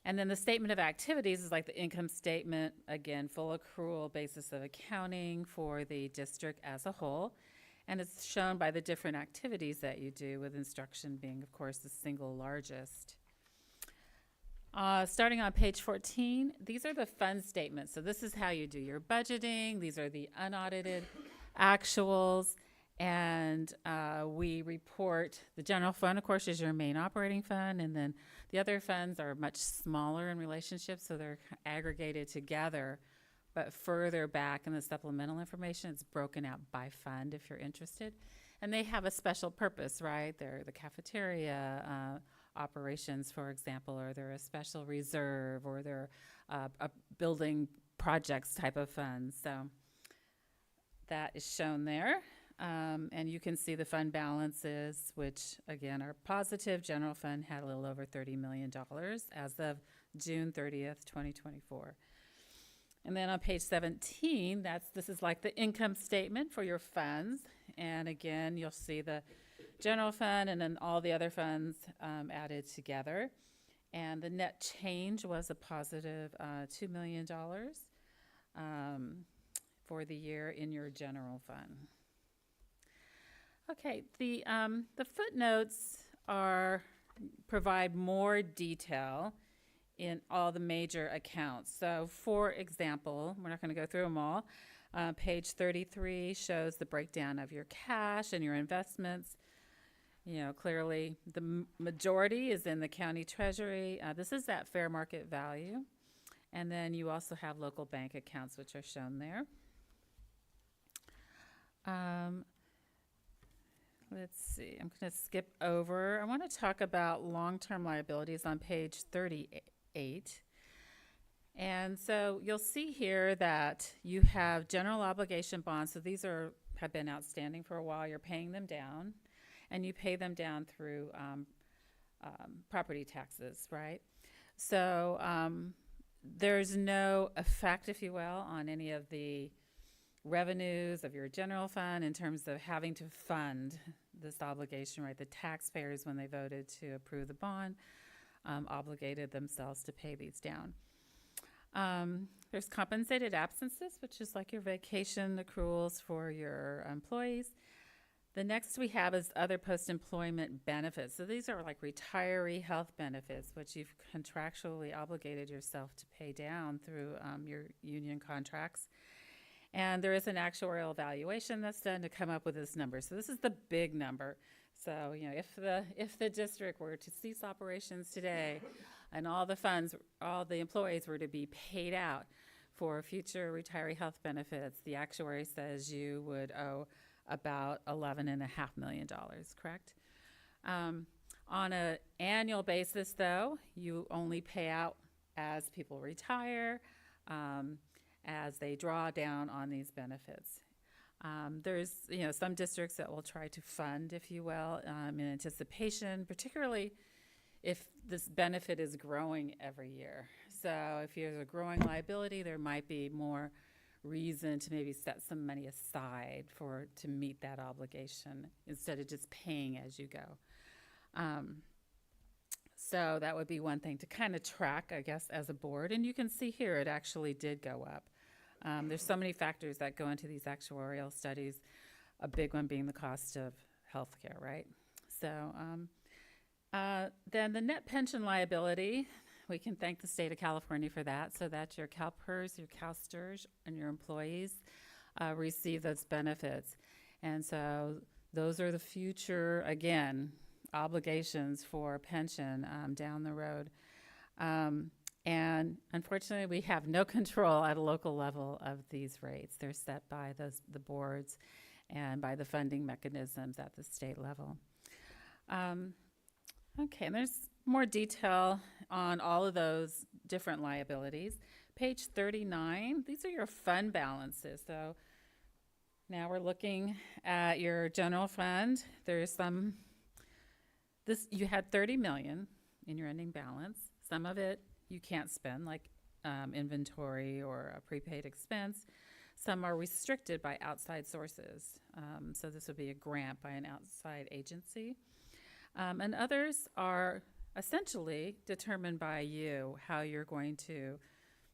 And then the statement of activities is like the income statement, again, full accrual basis of accounting for the district as a whole. And it's shown by the different activities that you do, with instruction being, of course, the single largest. Starting on page 14, these are the fund statements. So this is how you do your budgeting. These are the unaudited actuals. And we report the general fund, of course, is your main operating fund. And then the other funds are much smaller in relationship, so they're aggregated together. But further back in the supplemental information, it's broken out by fund if you're interested. And they have a special purpose, right? They're the cafeteria operations, for example, or they're a special reserve, or they're a building projects type of funds. So that is shown there. And you can see the fund balances, which again are positive. General fund had a little over $30 million as of June 30th, 2024. And then on page 17, this is like the income statement for your funds. And again, you'll see the general fund and then all the other funds added together. And the net change was a positive $2 million for the year in your general fund. Okay, the footnotes provide more detail in all the major accounts. So, for example, we're not going to go through them all. Page 33 shows the breakdown of your cash and your investments. You know, clearly the majority is in the county treasury. This is at fair market value. And then you also have local bank accounts, which are shown there. Let's see, I'm going to skip over. I want to talk about long-term liabilities on page 38. And so you'll see here that you have general obligation bonds. So these have been outstanding for a while. You're paying them down, and you pay them down through property taxes, right? So there's no effect, if you will, on any of the revenues of your general fund in terms of having to fund this obligation, right? The taxpayers, when they voted to approve the bond, obligated themselves to pay these down. There's compensated absences, which is like your vacation accruals for your employees. The next we have is other post-employment benefits. So these are like retiree health benefits, which you've contractually obligated yourself to pay down through your union contracts. And there is an actuarial evaluation that's done to come up with this number. So this is the big number. So, you know, if the district were to cease operations today and all the employees were to be paid out for future retiree health benefits, the actuary says you would owe about $11.5 million, correct? On an annual basis, though, you only pay out as people retire, as they draw down on these benefits. There's, some districts that will try to fund, if you will, in anticipation, particularly if this benefit is growing every year. So if there's a growing liability, there might be more reason to maybe set some money aside to meet that obligation instead of just paying as you go. So that would be one thing to kind of track, I guess, as a board. And you can see here it actually did go up. There's so many factors that go into these actuarial studies, a big one being the cost of healthcare, right? So then the net pension liability, we can thank the state of California for that. So that your CalPERS, your CalSTRS, and your employees receive those benefits. And so those are the future, again, obligations for pension down the road. And unfortunately, we have no control at a local level of these rates. They're set by the boards and by the funding mechanisms at the state level. Okay, and there's more detail on all of those different liabilities. Page 39, these are your fund balances. So now we're looking at your general fund. There's you had $30 million in your ending balance. Some of it you can't spend, like inventory or a prepaid expense. Some are restricted by outside sources. So this would be a grant by an outside agency. And others are essentially determined by you, how you're going to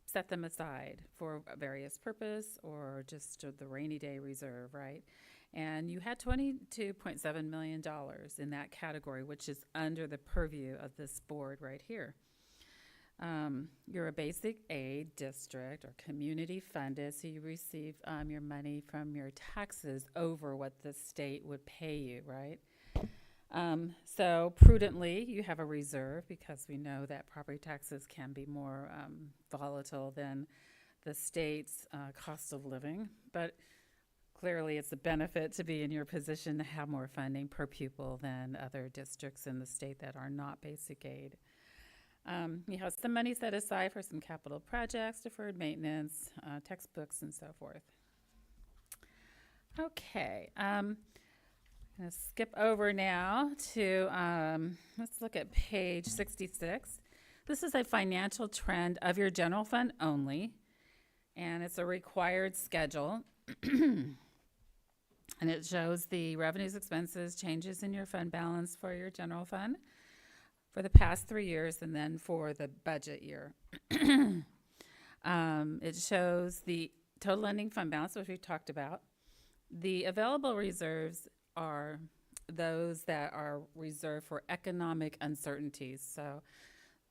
set them aside for various purpose or just the rainy day reserve, right? And you had $22.7 million in that category, which is under the purview of this board right here. You're a basic aid district or community funded, so you receive your money from your taxes over what the state would pay you, right? So prudently, you have a reserve because we know that property taxes can be more volatile than the state's cost of living. But clearly, it's a benefit to be in your position to have more funding per pupil than other districts in the state that are not basic aid. You have some money set aside for some capital projects, deferred maintenance, textbooks, and so forth. Okay. I'm going to skip over now to, let's look at page 66. This is a financial trend of your general fund only, and it's a required schedule. And it shows the revenues, expenses, changes in your fund balance for your general fund for the past 3 years and then for the budget year. It shows the total ending fund balance, which we talked about. The available reserves are those that are reserved for economic uncertainties. So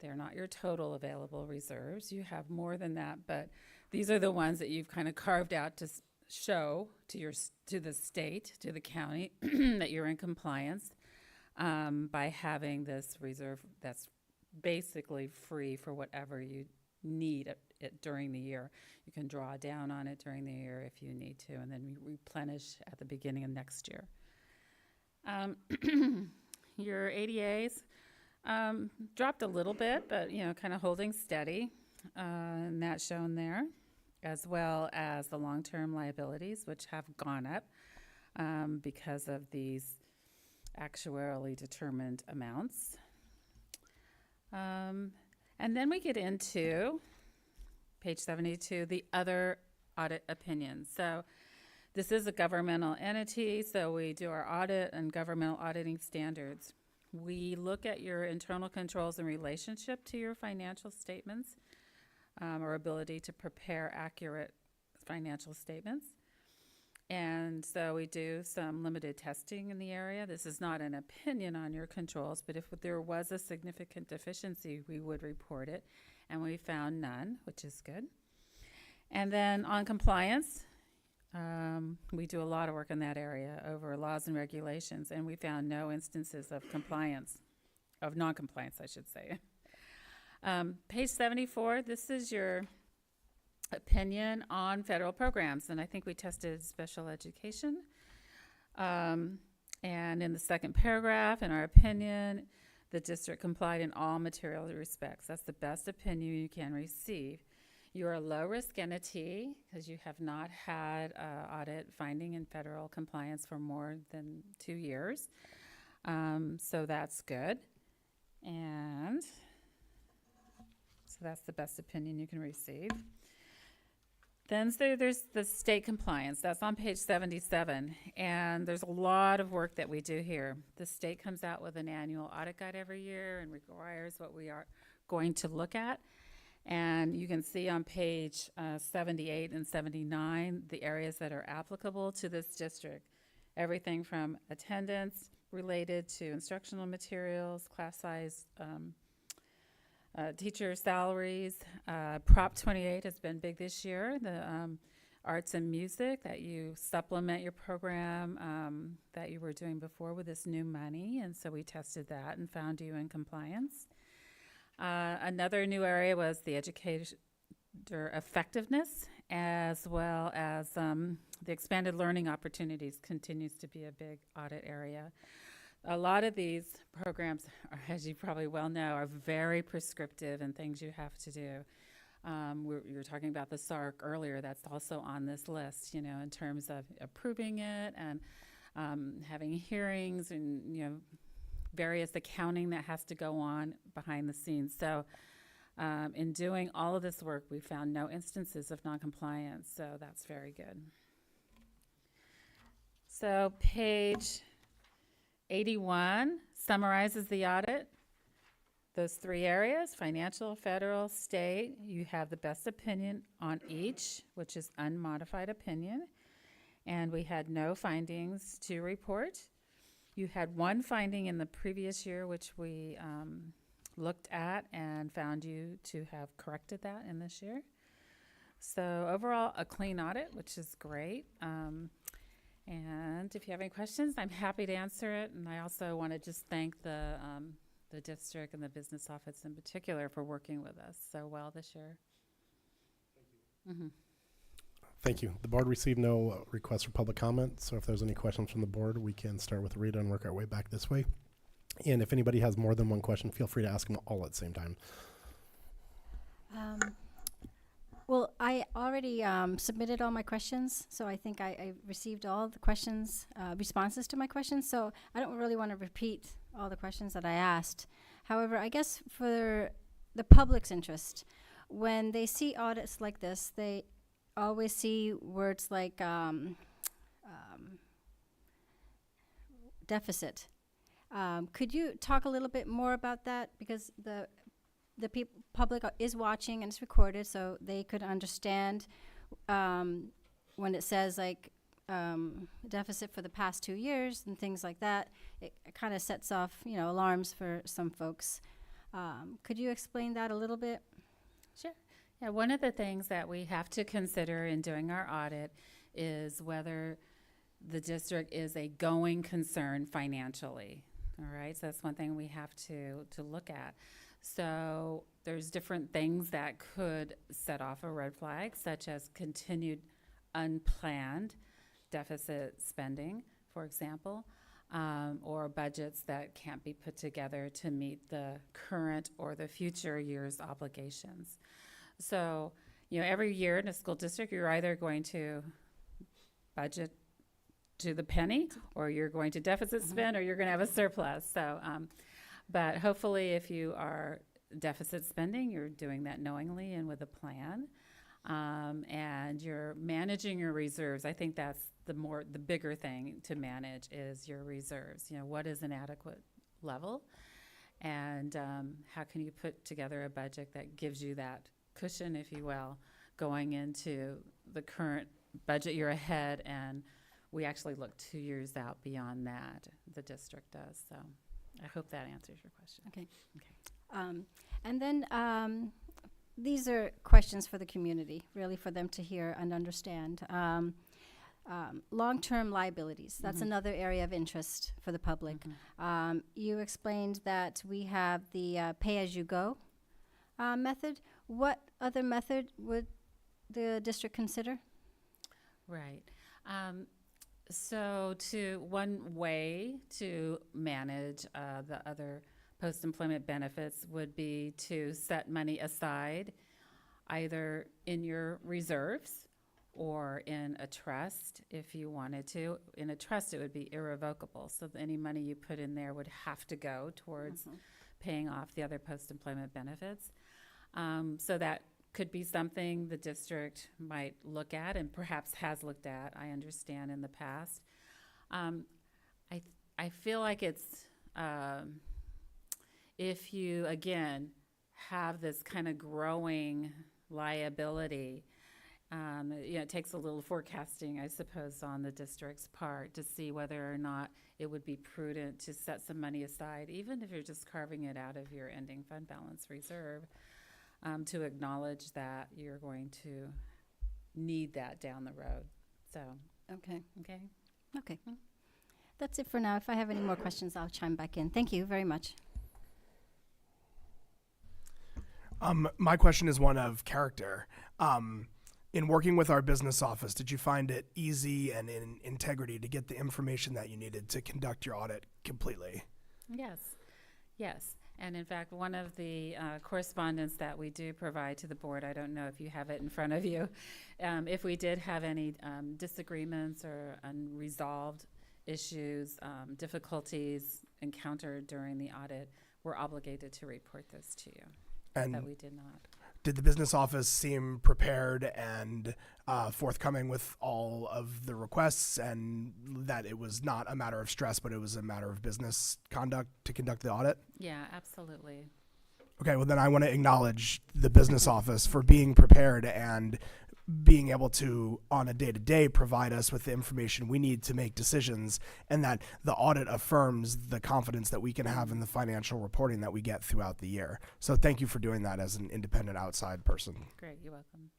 they're not your total available reserves. You have more than that, but these are the ones that you've kind of carved out to show to the state, to the county, that you're in compliance by having this reserve that's basically free for whatever you need it during the year. You can draw down on it during the year if you need to, and then replenish at the beginning of next year. Your ADAs dropped a little bit, but kind of holding steady, and that's shown there, as well as the long-term liabilities, which have gone up because of these actuarially determined amounts. And then we get into page 72, the other audit opinions. So this is a governmental entity, so we do our audit and governmental auditing standards. We look at your internal controls in relationship to your financial statements, or ability to prepare accurate financial statements. And so we do some limited testing in the area. This is not an opinion on your controls, but if there was a significant deficiency, we would report it. And we found none, which is good. And then on compliance, we do a lot of work in that area over laws and regulations, and we found no instances of compliance, of non-compliance, I should say. Page 74, this is your opinion on federal programs, and I think we tested special education. And in the second paragraph, in our opinion, the district complied in all material respects. That's the best opinion you can receive. You are a low-risk entity because you have not had audit finding in federal compliance for more than 2 years. So that's good. And so that's the best opinion you can receive. Then there's the state compliance. That's on page 77. And there's a lot of work that we do here. The state comes out with an annual audit guide every year and requires what we are going to look at. And you can see on page 78 and 79 the areas that are applicable to this district. Everything from attendance related to instructional materials, class size, teacher salaries. Prop 28 has been big this year. The arts and music, that you supplement your program that you were doing before with this new money. And so we tested that and found you in compliance. Another new area was the educator effectiveness, as well as the expanded learning opportunities continues to be a big audit area. A lot of these programs, as you probably well know, are very prescriptive and things you have to do. You were talking about the SARC earlier. That's also on this list, in terms of approving it and having hearings and, various accounting that has to go on behind the scenes. So in doing all of this work, we found no instances of noncompliance, so that's very good. So page 81 summarizes the audit. Those three areas, financial, federal, state, you have the best opinion on each, which is unmodified opinion. And we had no findings to report. You had one finding in the previous year, which we looked at and found you to have corrected that in this year. So overall, a clean audit, which is great. And if you have any questions, I'm happy to answer it. And I also want to just thank the district and the business office in particular for working with us so well this year. Thank you. Thank you. The board received no requests for public comment, so if there's any questions from the board, we can start with Rita and work our way back this way. And if anybody has more than one question, feel free to ask them all at the same time. Well, I already submitted all my questions, so I think I received all the questions, responses to my questions, so I don't really want to repeat all the questions that I asked. However, I guess for the public's interest, when they see audits like this, they always see words like deficit. Could you talk a little bit more about that? Because the public is watching and it's recorded, so they could understand when it says like deficit for the past 2 years and things like that. It kind of sets off, alarms for some folks. Could you explain that a little bit? Sure. Yeah, one of the things that we have to consider in doing our audit is whether the district is a going concern financially. All right, so that's one thing we have to look at. So there's different things that could set off a red flag, such as continued unplanned deficit spending, for example, or budgets that can't be put together to meet the current or the future year's obligations. So, every year in a school district, you're either going to budget to the penny, or you're going to deficit spend, or you're going to have a surplus. So, but hopefully if you are deficit spending, you're doing that knowingly and with a plan, and you're managing your reserves. I think that's the bigger thing to manage is your reserves. What is an adequate level, and how can you put together a budget that gives you that cushion, if you will, going into the current budget year ahead. And we actually look 2 years out beyond that, the district does. So I hope that answers your question. Okay. And then these are questions for the community, really for them to hear and understand. Long-term liabilities, that's another area of interest for the public. You explained that we have the pay-as-you-go method. What other method would the district consider? Right. So one way to manage the other post-employment benefits would be to set money aside either in your reserves or in a trust if you wanted to. In a trust, it would be irrevocable, so that any money you put in there would have to go towards paying off the other post-employment benefits. So that could be something the district might look at and perhaps has looked at, I understand, in the past. I feel like it's, if you, again, have this kind of growing liability, it takes a little forecasting, I suppose, on the district's part to see whether or not it would be prudent to set some money aside, even if you're just carving it out of your ending fund balance reserve, to acknowledge that you're going to need that down the road. So, Okay. okay. That's it for now. If I have any more questions, I'll chime back in. Thank you very much. My question is one of character. In working with our business office, did you find it easy and in integrity to get the information that you needed to conduct your audit completely? Yes. And in fact, one of the correspondence that we do provide to the board, I don't know if you have it in front of you, if we did have any disagreements or unresolved issues, difficulties encountered during the audit, we're obligated to report this to you. And But we did not. did the business office seem prepared and forthcoming with all of the requests, and that it was not a matter of stress, but it was a matter of business conduct to conduct the audit? Yeah, absolutely. Okay, well then I want to acknowledge the business office for being prepared and being able to, on a day-to-day, provide us with the information we need to make decisions, and that the audit affirms the confidence that we can have in the financial reporting that we get throughout the year. So thank you for doing that as an independent outside person. Great, you're welcome.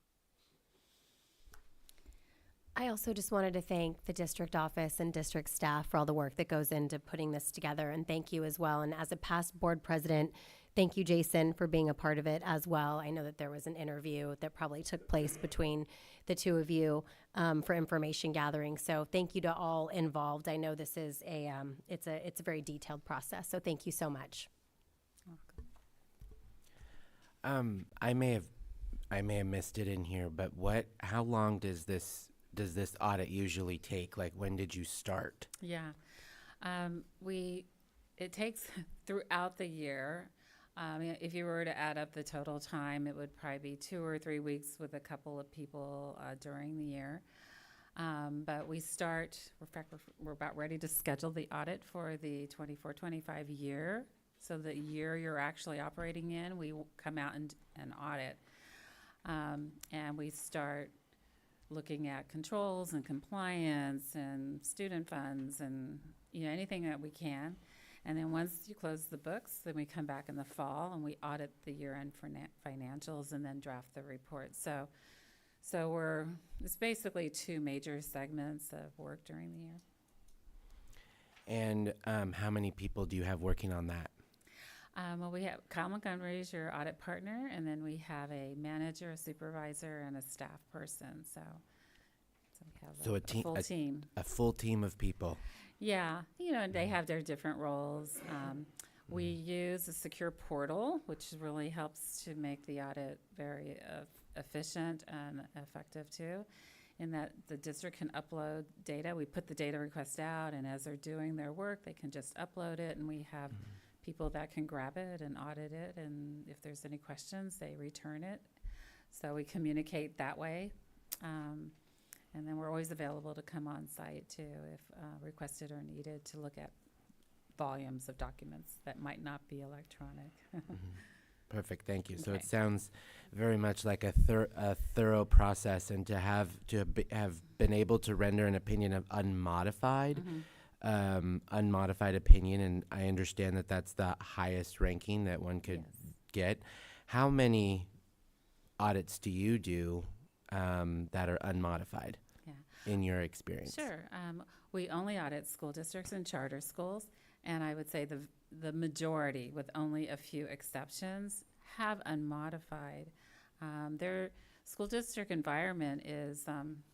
I also just wanted to thank the district office and district staff for all the work that goes into putting this together, and thank you as well. And as a past board president, thank you, Jason, for being a part of it as well. I know that there was an interview that probably took place between the two of you for information gathering. So thank you to all involved. I know this is it's a very detailed process. So thank you so much. I may have missed it in here, but how long does this audit usually take? Like, when did you start? Yeah. It takes throughout the year. If you were to add up the total time, it would probably be 2 or 3 weeks with a couple of people during the year. But we start, in fact, we're about ready to schedule the audit for the 24-25 year. So the year you're actually operating in, we come out and audit. And we start looking at controls and compliance and student funds and anything that we can. And then once you close the books, then we come back in the fall and we audit the year-end financials and then draft the report. So it's basically 2 major segments of work during the year. And how many people do you have working on that? Well, we have Kyle Montgomery is your audit partner, and then we have a manager, a supervisor, and a staff person. So we have a full team. A full team of people. Yeah, and they have their different roles. We use a secure portal, which really helps to make the audit very efficient and effective too, in that the district can upload data. We put the data request out, and as they're doing their work, they can just upload it, and we have people that can grab it and audit it, and if there's any questions, they return it. So we communicate that way. And then we're always available to come on site too if requested or needed to look at volumes of documents that might not be electronic. Perfect, thank you. So Okay. it sounds very much like a thorough process, and to have been able to render an opinion of unmodified opinion, and I understand that that's the highest ranking that one could get. How many audits do you do that are unmodified in your experience? Sure. We only audit school districts and charter schools, and I would say the majority, with only a few exceptions, have unmodified. Their school district environment is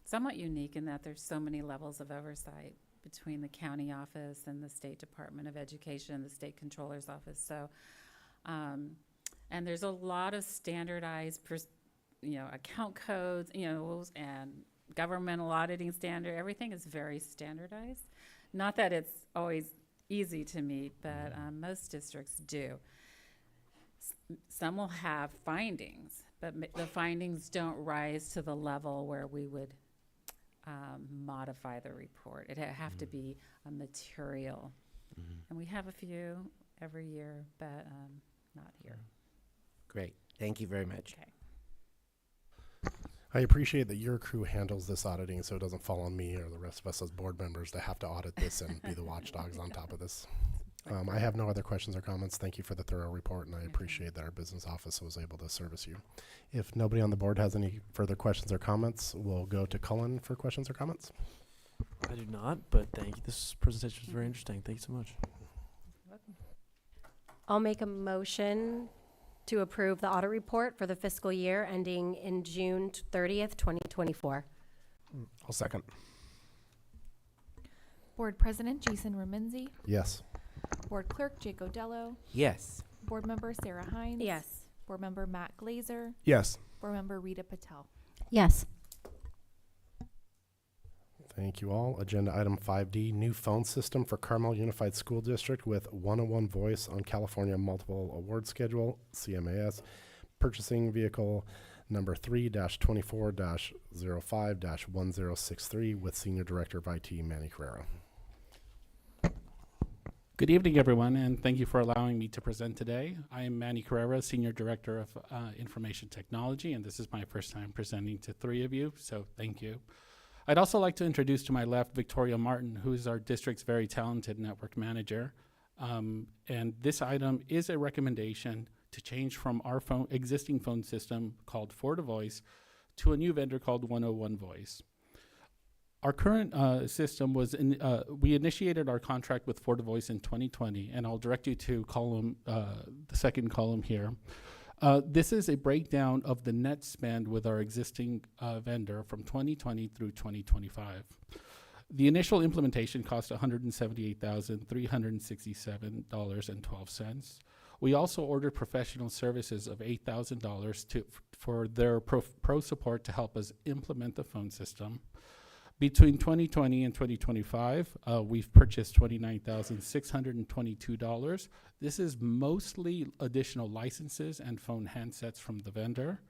somewhat unique in that there's so many levels of oversight between the county office and the State Department of Education, the State Controller's Office. So, and there's a lot of standardized account codes, and governmental auditing standard. Everything is very standardized. Not that it's always easy to meet, but most districts do. Some will have findings, but the findings don't rise to the level where we would modify the report. It have to be a material. And we have a few every year, but not here. Great, thank you very much. Okay. I appreciate that your crew handles this auditing so it doesn't fall on me or the rest of us as board members to have to audit this and be the watchdogs on top of this. I have no other questions or comments. Thank you for the thorough report, and I appreciate that our business office was able to service you. If nobody on the board has any further questions or comments, we'll go to Cullen for questions or comments. I do not, but thank you. This presentation was very interesting. Thank you so much. I'll make a motion to approve the audit report for the fiscal year ending in June 30th, 2024. I'll second. Board President Jason Remenzi. Yes. Board Clerk Jake Odello. Yes. Board Member Sarah Hines. Yes. Board Member Matt Glazer. Yes. Board Member Rita Patel. Yes. Thank you all. Agenda item 5D, new phone system for Carmel Unified School District with 101 voice on California Multiple Award Schedule, CMAS, purchasing vehicle number 3-24-05-1063 with Senior Director of IT, Manny Carrera. Good evening, everyone, and thank you for allowing me to present today. I am Manny Carrera, Senior Director of Information Technology, and this is my first time presenting to three of you, so thank you. I'd also like to introduce to my left Victoria Martin, who is our district's very talented network manager. And this item is a recommendation to change from our existing phone system called FortiVoice to a new vendor called 101 Voice. Our current system was we initiated our contract with FortiVoice in 2020, and I'll direct you to the second column here. This is a breakdown of the net spend with our existing vendor from 2020 through 2025. The initial implementation cost $178,367.12. We also ordered professional services of $8,000 for their pro support to help us implement the phone system. Between 2020 and 2025, we've purchased $29,622. This is mostly additional licenses and phone handsets from the vendor.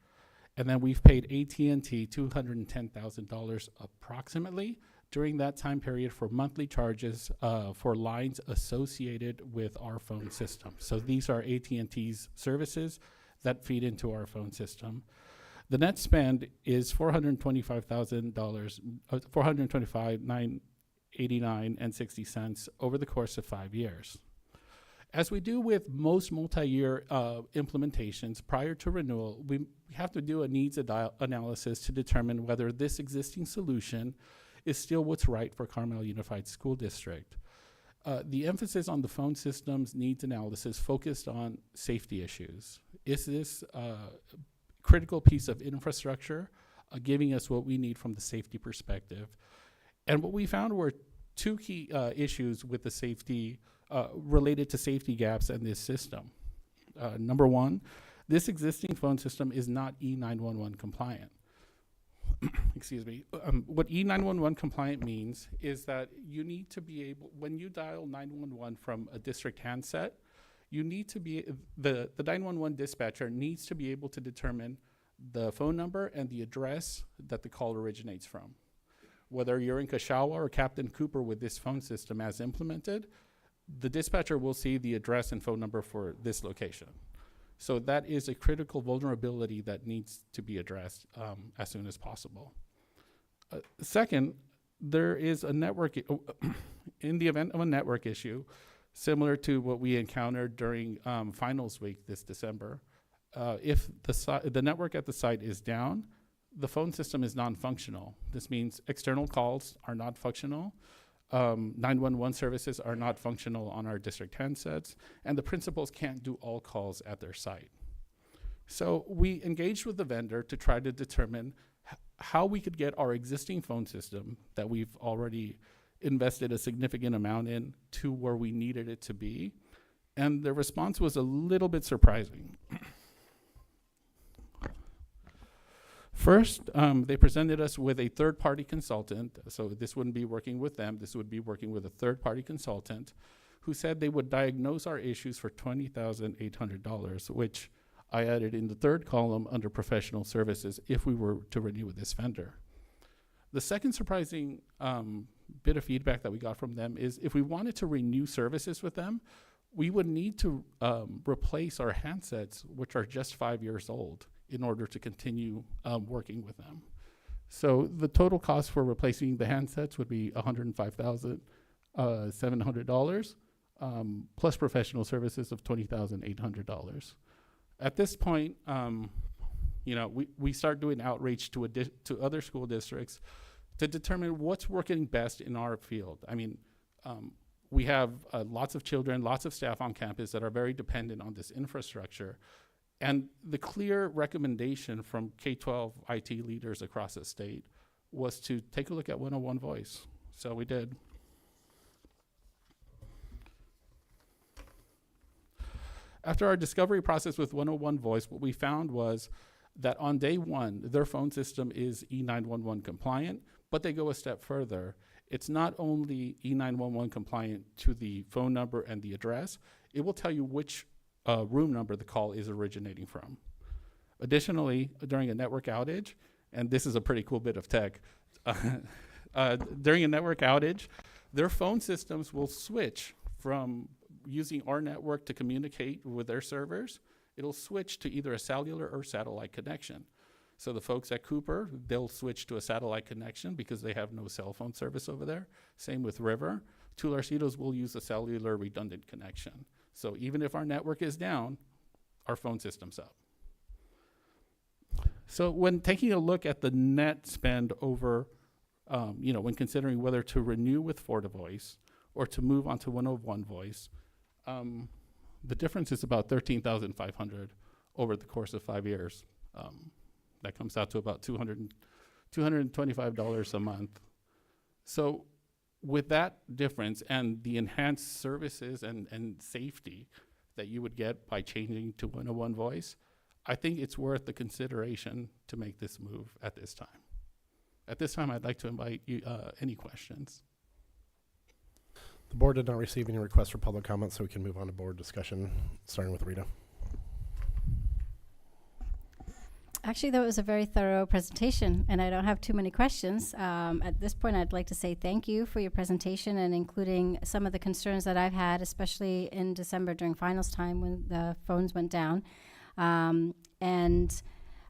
And then we've paid AT&T $210,000 approximately during that time period for monthly charges for lines associated with our phone system. So these are AT&T's services that feed into our phone system. The net spend is $425,000, $425,989.60 over the course of 5 years. As we do with most multi-year implementations, prior to renewal, we have to do a needs analysis to determine whether this existing solution is still what's right for Carmel Unified School District. The emphasis on the phone system's needs analysis focused on safety issues. Is this critical piece of infrastructure, giving us what we need from the safety perspective? And what we found were two key issues with the safety, related to safety gaps in this system. Number one, this existing phone system is not E911 compliant. Excuse me. What E911 compliant means is that you need to be able, when you dial 911 from a district handset, you need to be, the 911 dispatcher needs to be able to determine the phone number and the address that the call originates from. Whether you're in Kashawa or Captain Cooper with this phone system as implemented, the dispatcher will see the address and phone number for this location. So that is a critical vulnerability that needs to be addressed as soon as possible. Second, there is a network, in the event of a network issue, similar to what we encountered during finals week this December. If the network at the site is down, the phone system is non-functional. This means external calls are not functional, 911 services are not functional on our district handsets, and the principals can't do all calls at their site. So we engaged with the vendor to try to determine how we could get our existing phone system that we've already invested a significant amount in to where we needed it to be. And the response was a little bit surprising. First, they presented us with a third-party consultant. So this wouldn't be working with them. This would be working with a third-party consultant who said they would diagnose our issues for $20,800, which I added in the third column under professional services if we were to renew with this vendor. The second surprising bit of feedback that we got from them is if we wanted to renew services with them, we would need to replace our handsets, which are just 5 years old, in order to continue working with them. So the total cost for replacing the handsets would be $105,700 plus professional services of $20,800. At this point, we start doing outreach to other school districts to determine what's working best in our field. I mean, we have lots of children, lots of staff on campus that are very dependent on this infrastructure. And the clear recommendation from K-12 IT leaders across the state was to take a look at 101 Voice. So we did. After our discovery process with 101 Voice, what we found was that on day one, their phone system is E911 compliant, but they go a step further. It's not only E911 compliant to the phone number and the address, it will tell you which room number the call is originating from. Additionally, during a network outage, and this is a pretty cool bit of tech, during a network outage, their phone systems will switch from using our network to communicate with their servers. It'll switch to either a cellular or satellite connection. So the folks at Cooper, they'll switch to a satellite connection because they have no cell phone service over there. Same with River. Tularcitos will use a cellular redundant connection. So even if our network is down, our phone system's up. So when taking a look at the net spend over, when considering whether to renew with FortiVoice or to move on to 101 Voice, the difference is about $13,500 over the course of 5 years. That comes out to about $225 a month. So with that difference and the enhanced services and safety that you would get by changing to 101 Voice, I think it's worth the consideration to make this move at this time. At this time, I'd like to invite you, any questions. The board did not receive any requests for public comment, so we can move on to board discussion, starting with Rita. Actually, that was a very thorough presentation, and I don't have too many questions. At this point, I'd like to say thank you for your presentation and including some of the concerns that I've had, especially in December during finals time when the phones went down.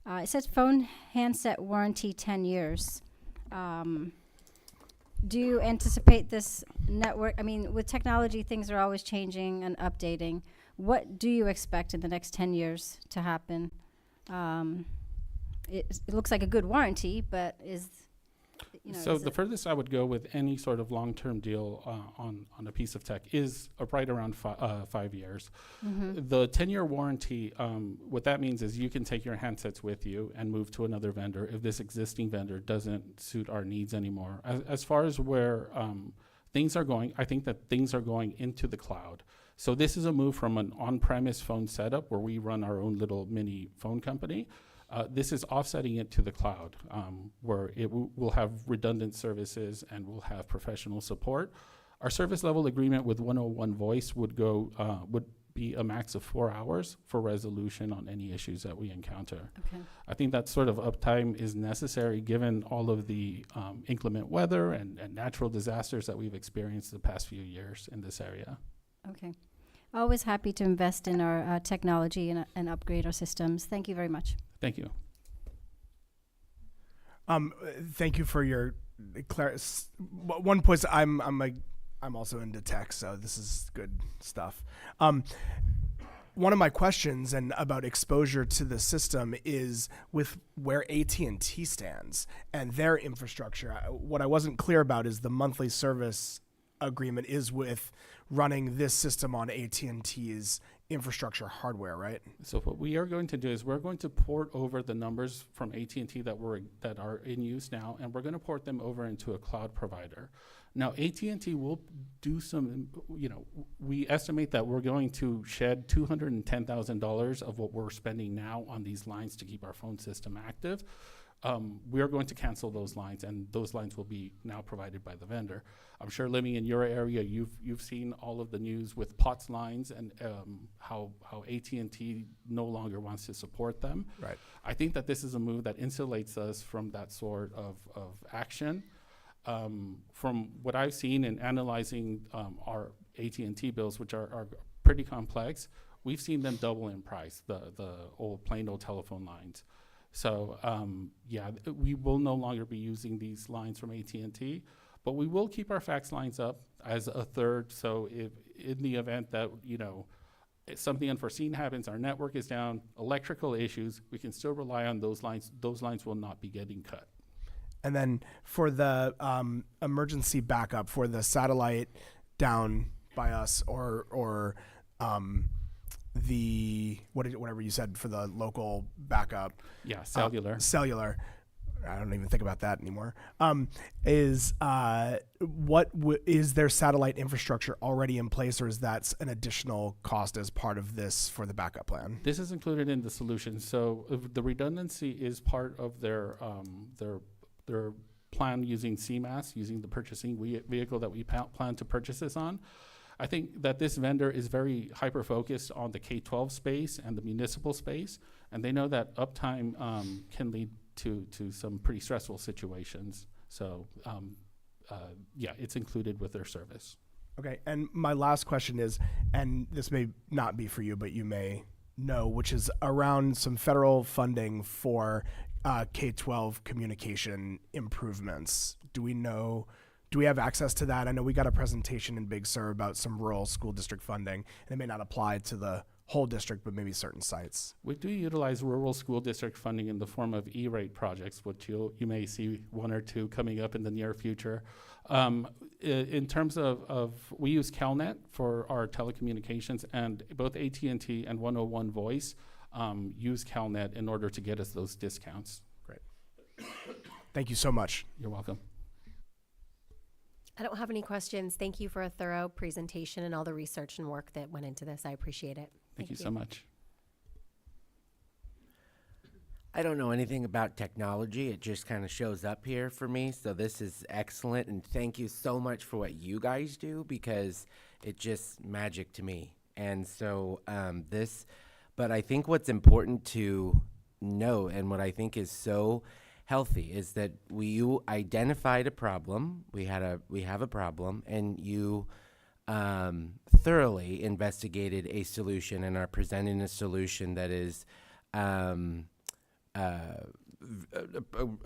It says phone handset warranty 10 years. Do you anticipate this network? I mean, with technology, things are always changing and updating. What do you expect in the next 10 years to happen? It looks like a good warranty, but So the furthest I would go with any sort of long-term deal on a piece of tech is right around 5 years. Mm-hmm. The 10-year warranty, what that means is you can take your handsets with you and move to another vendor if this existing vendor doesn't suit our needs anymore. As far as where things are going, I think that things are going into the cloud. So this is a move from an on-premise phone setup where we run our own little mini phone company. This is offsetting it to the cloud, where it will have redundant services and we'll have professional support. Our service level agreement with 101 Voice would be a max of 4 hours for resolution on any issues that we encounter. Okay. I think that sort of uptime is necessary given all of the inclement weather and natural disasters that we've experienced the past few years in this area. Okay. Always happy to invest in our technology and upgrade our systems. Thank you very much. Thank you. Thank you for your one point. I'm also into tech, so this is good stuff. One of my questions and about exposure to the system is with where AT&T stands and their infrastructure. What I wasn't clear about is the monthly service agreement is with running this system on AT&T's infrastructure hardware, right? So what we are going to do is we're going to port over the numbers from AT&T that are in use now, and we're going to port them over into a cloud provider. Now, AT&T will do some, we estimate that we're going to shed $210,000 of what we're spending now on these lines to keep our phone system active. We are going to cancel those lines, and those lines will be now provided by the vendor. I'm sure living in your area, you've seen all of the news with POTS lines and how AT&T no longer wants to support them. Right. I think that this is a move that insulates us from that sort of action. From what I've seen in analyzing our AT&T bills, which are pretty complex, we've seen them double in price, the plain old telephone lines. So we will no longer be using these lines from AT&T, but we will keep our fax lines up as a third. So if in the event that if something unforeseen happens, our network is down, electrical issues, we can still rely on those lines. Those lines will not be getting cut. And then for the emergency backup for the satellite down by us or whatever you said for the local backup. Yeah, cellular. Cellular. I don't even think about that anymore. Is there satellite infrastructure already in place, or is that an additional cost as part of this for the backup plan? This is included in the solution. So the redundancy is part of their plan using CMAS, using the purchasing vehicle that we plan to purchase this on. I think that this vendor is very hyper-focused on the K-12 space and the municipal space, and they know that uptime can lead to some pretty stressful situations. So, yeah, it's included with their service. Okay, and my last question is, and this may not be for you, but you may know, which is around some federal funding for K-12 communication improvements. Do we have access to that? I know we got a presentation in Big Sur about some rural school district funding, and it may not apply to the whole district, but maybe certain sites. We do utilize rural school district funding in the form of E-rate projects, which you may see one or two coming up in the near future. In terms of we use CalNet for our telecommunications, and both AT&T and 101 Voice use CalNet in order to get us those discounts. Great. Thank you so much. You're welcome. I don't have any questions. Thank you for a thorough presentation and all the research and work that went into this. I appreciate it. Thank you so much. I don't know anything about technology. It just kind of shows up here for me. So this is excellent. And thank you so much for what you guys do, because it's just magic to me. And so but I think what's important to know, and what I think is so healthy, is that you identified a problem. We have a problem, and you thoroughly investigated a solution and are presenting a solution that is a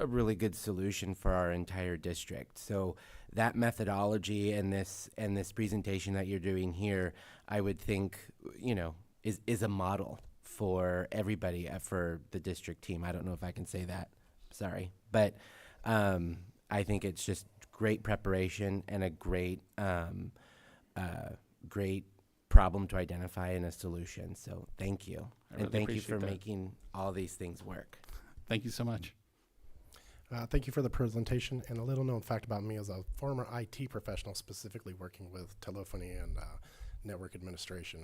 really good solution for our entire district. So that methodology and this presentation that you're doing here, I would think, is a model for everybody, for the district team. I don't know if I can say that. Sorry. But I think it's just great preparation and a great problem to identify and a solution. So thank you. And thank you for making all these things work. Thank you so much. Thank you for the presentation. And a little known fact about me, as a former IT professional, specifically working with telephony and network administration,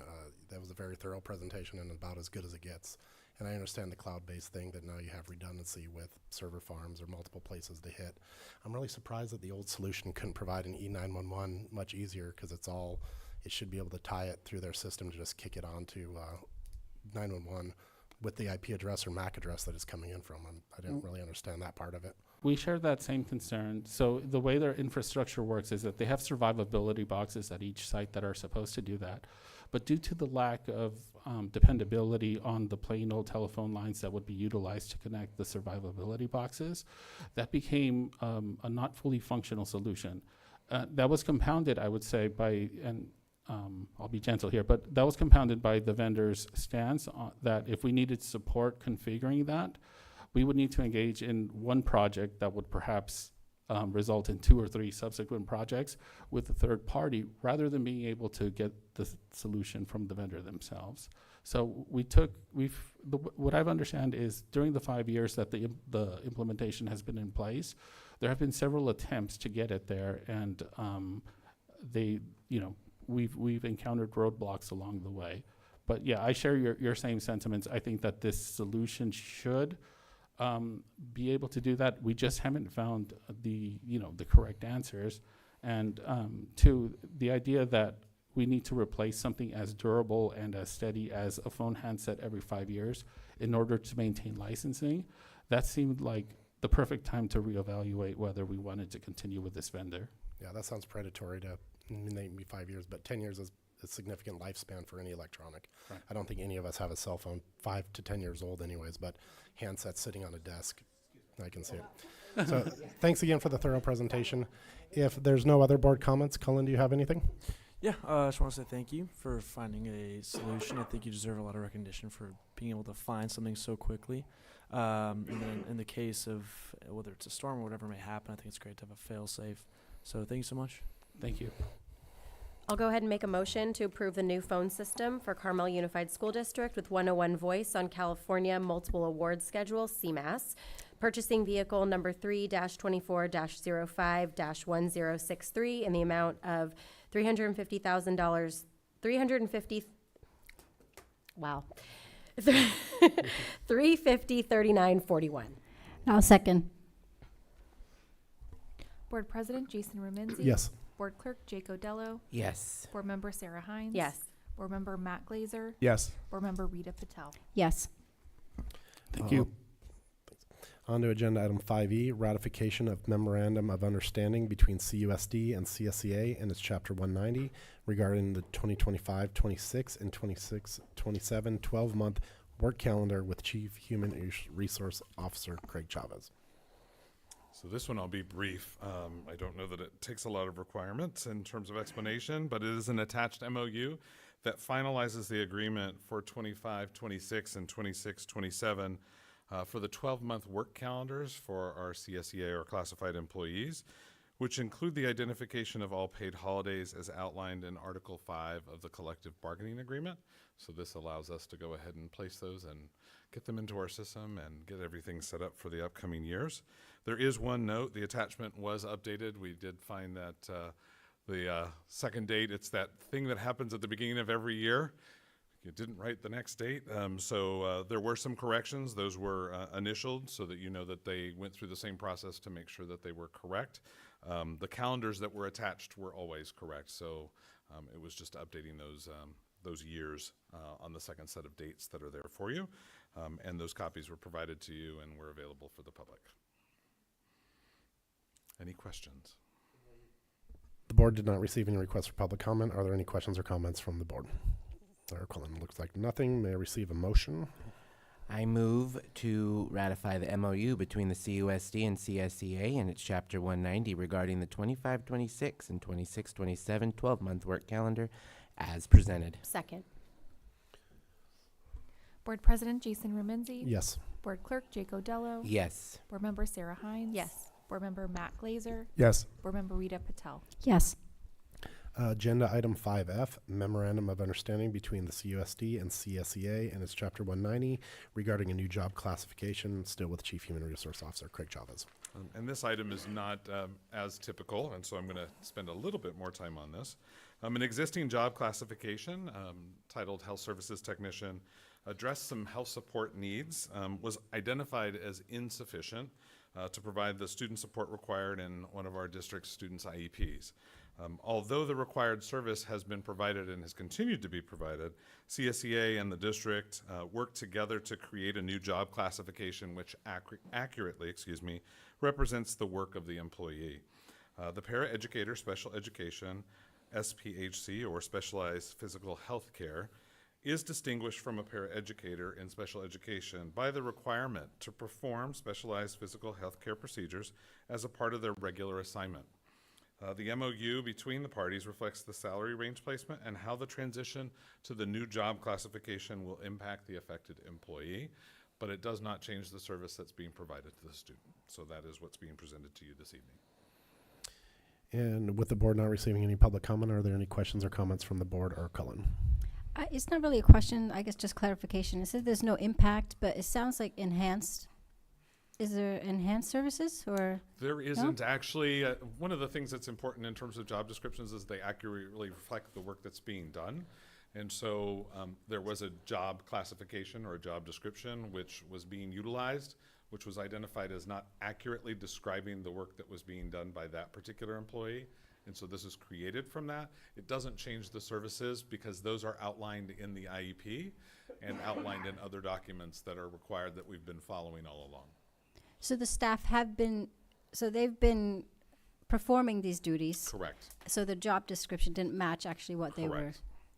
that was a very thorough presentation and about as good as it gets. And I understand the cloud-based thing, that now you have redundancy with server farms or multiple places to hit. I'm really surprised that the old solution couldn't provide an E911 much easier, because it should be able to tie it through their system to just kick it onto 911 with the IP address or MAC address that it's coming in from. I didn't really understand that part of it. We share that same concern. So the way their infrastructure works is that they have survivability boxes at each site that are supposed to do that. But due to the lack of dependability on the plain old telephone lines that would be utilized to connect the survivability boxes, that became a not fully functional solution. That was compounded, I would say, I'll be gentle here, but that was compounded by the vendor's stance that if we needed support configuring that, we would need to engage in one project that would perhaps result in 2 or 3 subsequent projects with a third party, rather than being able to get the solution from the vendor themselves. So what I've understand is during the 5 years that the implementation has been in place, there have been several attempts to get it there, and we've encountered roadblocks along the way. But yeah, I share your same sentiments. I think that this solution should be able to do that. We just haven't found the correct answers. And to the idea that we need to replace something as durable and as steady as a phone handset every 5 years in order to maintain licensing, that seemed like the perfect time to reevaluate whether we wanted to continue with this vendor. Yeah, that sounds predatory to maybe 5 years, but 10 years is a significant lifespan for any electronic. Right. I don't think any of us have a cell phone 5 to 10 years old anyways, but handsets sitting on a desk, I can see it. So thanks again for the thorough presentation. If there's no other board comments, Cullen, do you have anything? Yeah, I just want to say thank you for finding a solution. I think you deserve a lot of recognition for being able to find something so quickly. And then in the case of whether it's a storm or whatever may happen, I think it's great to have a fail-safe. So thank you so much. Thank you. I'll go ahead and make a motion to approve the new phone system for Carmel Unified School District with 101 Voice on California Multiple Award Schedule, CMAS, purchasing vehicle number 3-24-05-1063 in the amount of $350,000, wow, 350,3941. I'll second. Board President Jason Remenzi. Yes. Board Clerk Jake Odello. Yes. Board Member Sarah Hines. Yes. Board Member Matt Glazer. Yes. Board Member Rita Patel. Yes. Thank you. On to agenda item 5E, ratification of memorandum of understanding between CUSD and CSEA and its chapter 190 regarding the 2025-26 and 26-27 12-month work calendar with Chief Human Resource Officer Craig Chavez. So this one I'll be brief. I don't know that it takes a lot of requirements in terms of explanation, but it is an attached MOU that finalizes the agreement for 25-26 and 26-27 for the 12-month work calendars for our CSEA or classified employees, which include the identification of all paid holidays as outlined in Article 5 of the collective bargaining agreement. So this allows us to go ahead and place those and get them into our system and get everything set up for the upcoming years. There is one note, the attachment was updated. We did find that the second date, it's that thing that happens at the beginning of every year. You didn't write the next date, so there were some corrections. Those were initialed so that you know that they went through the same process to make sure that they were correct. The calendars that were attached were always correct, so it was just updating those years on the second set of dates that are there for you, and those copies were provided to you and were available for the public. Any questions? The board did not receive any requests for public comment. Are there any questions or comments from the board? Looks like nothing. May I receive a motion? I move to ratify the MOU between the CUSD and CSEA and its Chapter 190 regarding the 25-26 and 26-27 12-month work calendar as presented. Second. Board President Jason Remenzi. Yes. Board Clerk Jake Odello. Yes. Board Member Sarah Hines. Yes. Board Member Matt Glazer. Yes. Board Member Rita Patel. Yes. Agenda item 5F, memorandum of understanding between the CUSD and CSEA and its chapter 190 regarding a new job classification, still with Chief Human Resource Officer Craig Chavez. And this item is not as typical, and so I'm going to spend a little bit more time on this. An existing job classification titled Health Services Technician addressed some health support needs, was identified as insufficient to provide the student support required in one of our district's students' IEPs. Although the required service has been provided and has continued to be provided, CSEA and the district worked together to create a new job classification which accurately represents the work of the employee. The paraeducator special education, SPHC, or specialized physical health care, is distinguished from a paraeducator in special education by the requirement to perform specialized physical health care procedures as a part of their regular assignment. The MOU between the parties reflects the salary range placement and how the transition to the new job classification will impact the affected employee, but it does not change the service that's being provided to the student. So that is what's being presented to you this evening. And with the board not receiving any public comment, are there any questions or comments from the board or Cullen? It's not really a question, I guess just clarification. It says there's no impact, but it sounds like enhanced. Is there enhanced services or? There isn't actually. One of the things that's important in terms of job descriptions is they accurately reflect the work that's being done. And so there was a job classification or a job description which was being utilized, which was identified as not accurately describing the work that was being done by that particular employee. And so this is created from that. It doesn't change the services because those are outlined in the IEP and outlined in other documents that are required that we've been following all along. So the staff have been, so they've been performing these duties. Correct. So the job description didn't match actually what they were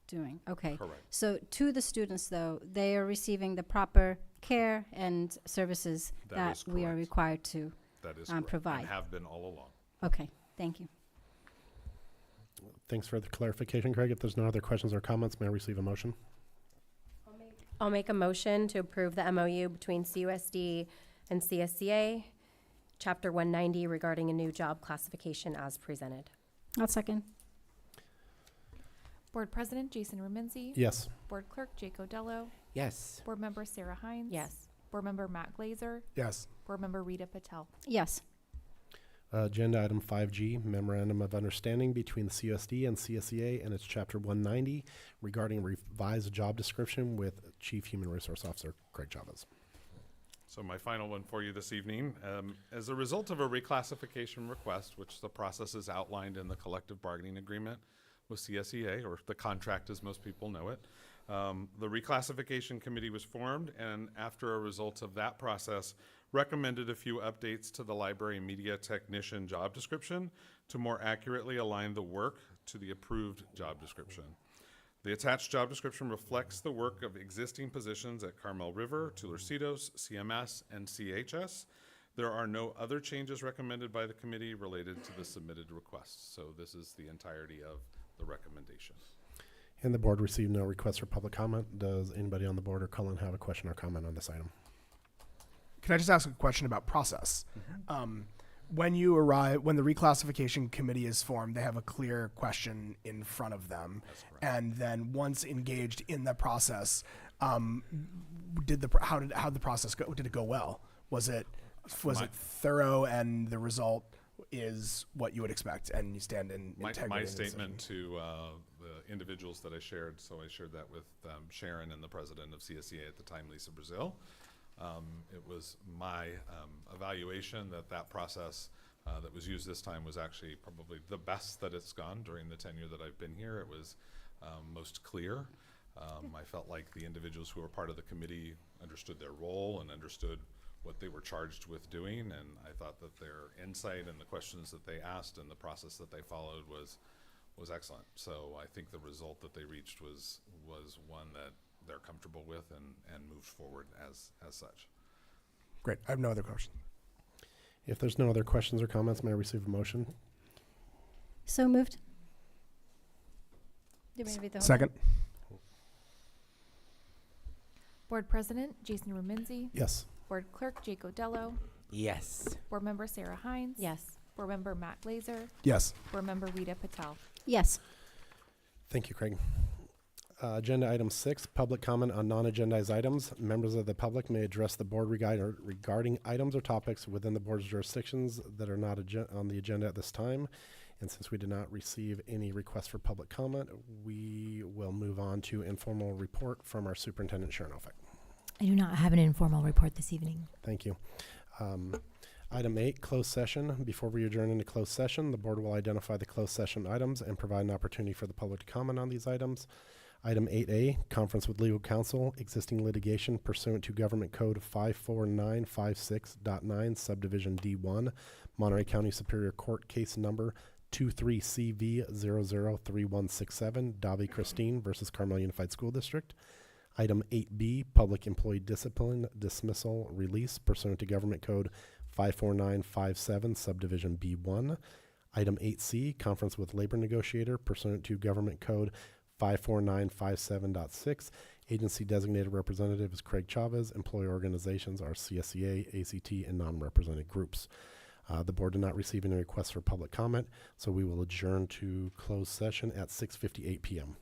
doing. Okay. Correct. So to the students though, they are receiving the proper care and services that we are required to That is correct, provide. and have been all along. Okay, thank you. Thanks for the clarification, Craig. If there's no other questions or comments, may I receive a motion? I'll make a motion to approve the MOU between CUSD and CSCA, Chapter 190 regarding a new job classification as presented. I'll second. Board President Jason Remenzi. Yes. Board Clerk Jake Odello. Yes. Board Member Sarah Hines. Yes. Board Member Matt Glazer, Yes. Board Member Rita Patel. Yes. Agenda item 5G, Memorandum of Understanding between the CUSD and CSEA and its Chapter 190 regarding revised job description with Chief Human Resource Officer Craig Chavez. So my final one for you this evening, as a result of a reclassification request, which the process is outlined in the collective bargaining agreement with CSEA, or the contract as most people know it, the reclassification committee was formed, and after a result of that process, recommended a few updates to the library media technician job description to more accurately align the work to the approved job description. The attached job description reflects the work of existing positions at Carmel River, Tularcitos, CMS, and CHS. There are no other changes recommended by the committee related to the submitted requests. So this is the entirety of the recommendation. And the board received no requests for public comment. Does anybody on the board or Cullen have a question or comment on this item? Can I just ask a question about process? When you arrive, when the reclassification committee is formed, they have a clear question in front of them. And then once engaged in the process, how did the process go? Did it go well? Was it thorough and the result is what you would expect and you stand in integrity? My in the statement decision? to the individuals that I shared, so I shared that with Sharon and the president of CSEA at the time, Lisa Brazil. It was my evaluation that process that was used this time was actually probably the best that it's gone during the tenure that I've been here. It was most clear. I felt like the individuals who were part of the committee understood their role and understood what they were charged with doing, and I thought that their insight and the questions that they asked and the process that they followed was excellent. So I think the result that they reached was one that they're comfortable with and moved forward as such. Great. I have no other questions. If there's no other questions or comments, may I receive a motion? So moved. Do you want me to read the whole Second. Board President Jason Rumenzi. Yes. Board Clerk Jake Odello. Yes. Board Member Sarah Hines. Yes. Board Member Matt Glazer. Yes. Board Member Rita Patel. Yes. Thank you, Craig. Agenda item 6, public comment on non-agendized items. Members of the public may address the board regarding items or topics within the board's jurisdictions that are not on the agenda at this time. And since we did not receive any requests for public comment, we will move on to informal report from our superintendent, Sharon Ofick. I do not have an informal report this evening. Thank you. Item 8, closed session. Before we adjourn into closed session, the board will identify the closed session items and provide an opportunity for the public to comment on these items. Item 8A, conference with legal counsel, existing litigation pursuant to Government Code 54956.9, subdivision D1, Monterey County Superior Court case number 23CV003167, Davi Christine versus Carmel Unified School District. Item 8B, public employee discipline, dismissal, release pursuant to Government Code 54957, subdivision B1. Item 8C, conference with labor negotiator pursuant to Government Code 54957.6. Agency designated representative is Craig Chavez. Employer organizations are CSEA, ACT, and non-represented groups. The board did not receive any requests for public comment, so we will adjourn to closed session at 6:58 p.m.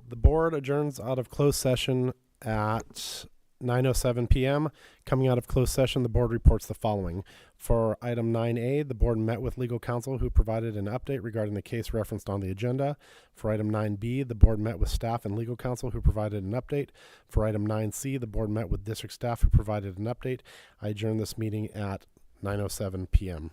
The board adjourns out of closed session at 9:07 p.m. Coming out of closed session, the board reports the following. For item 9A, the board met with legal counsel who provided an update regarding the case referenced on the agenda. For item 9B, the board met with staff and legal counsel who provided an update. For item 9C, the board met with district staff who provided an update. I adjourn this meeting at 9:07 p.m.